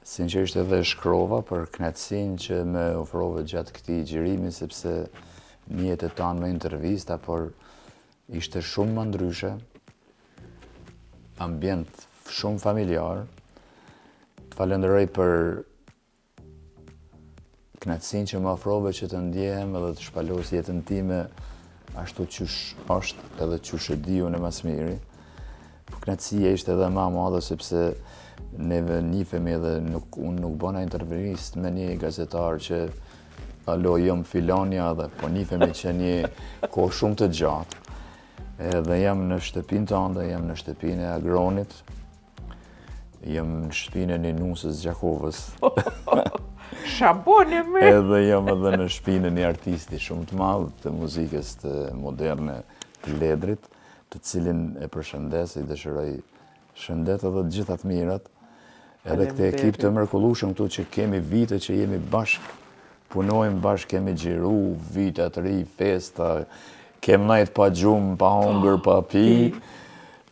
sinqerisht edhe shkrova për kënaqësinë që më ofrove gjatë këtij gjirimi, sepse njët e tanë me intervista, por ishte shumë më ndryshe, ambient shumë familjar. Të falenderoj për kënaqësinë që më ofrove që të ndjehem edhe të shpalos jetën time ashtu qysh është edhe qysh e di unë mas miri. Po kënaqësia ishte edhe më e madhe sepse neve nifemi edhe unë nuk bëna intervjist me një gazetar që alo jam filonja dhe po nifemi që një kohë shumë të gjatë. Edhe jam në shtëpinë tënde, jam në shtëpinë e Agronit, jam në shtëpinë e Ninusës Gjakovës. Shabone me! Edhe jam edhe në shtëpinë e një artisti shumë të madh të muzikës të moderne të Ledrit, të cilin e përshëndes, i dëshiroj shëndet edhe të gjitha të mirat. Edhe këtë ekip të mrekullueshëm këtu që kemi vite që jemi bashk, punojmë bashk, kemi xhiru, vite të ri, festa, kem najt pa gjumë, pa hongër, pa pi.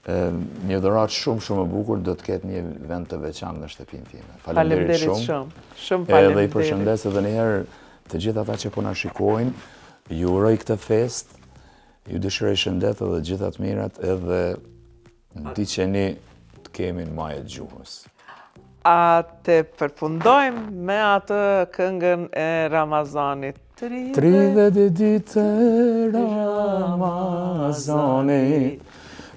Një dhuratë shumë e bukur do të ketë një vend të veçantë në shtëpinë time. Faleminderit shumë. Shumë faleminderit. Edhe i përshëndes edhe një herë të gjithë ata që po na shikojnë, ju uroj këtë fest, ju dëshiroj shëndet edhe gjitha të mirat, edhe di qeni të kemi në majet gjuhës. A të përfundojmë me atë këngën e Ramazanit. 30 ditë Ramazanit,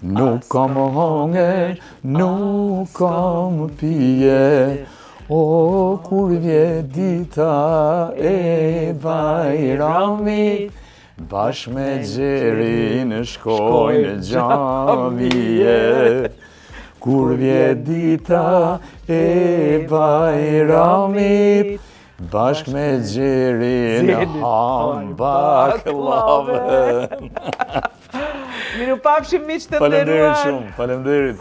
nuk kam hongër, nuk kam pije, o kur vje dita e Bajramit, bashkë me Gjerin shkojnë xhamije. Kur vje dita e Bajramit, Bashk me gjerin ham baklavën. Miru pafshim miq të nderuar. Faleminderit shumë, faleminderit.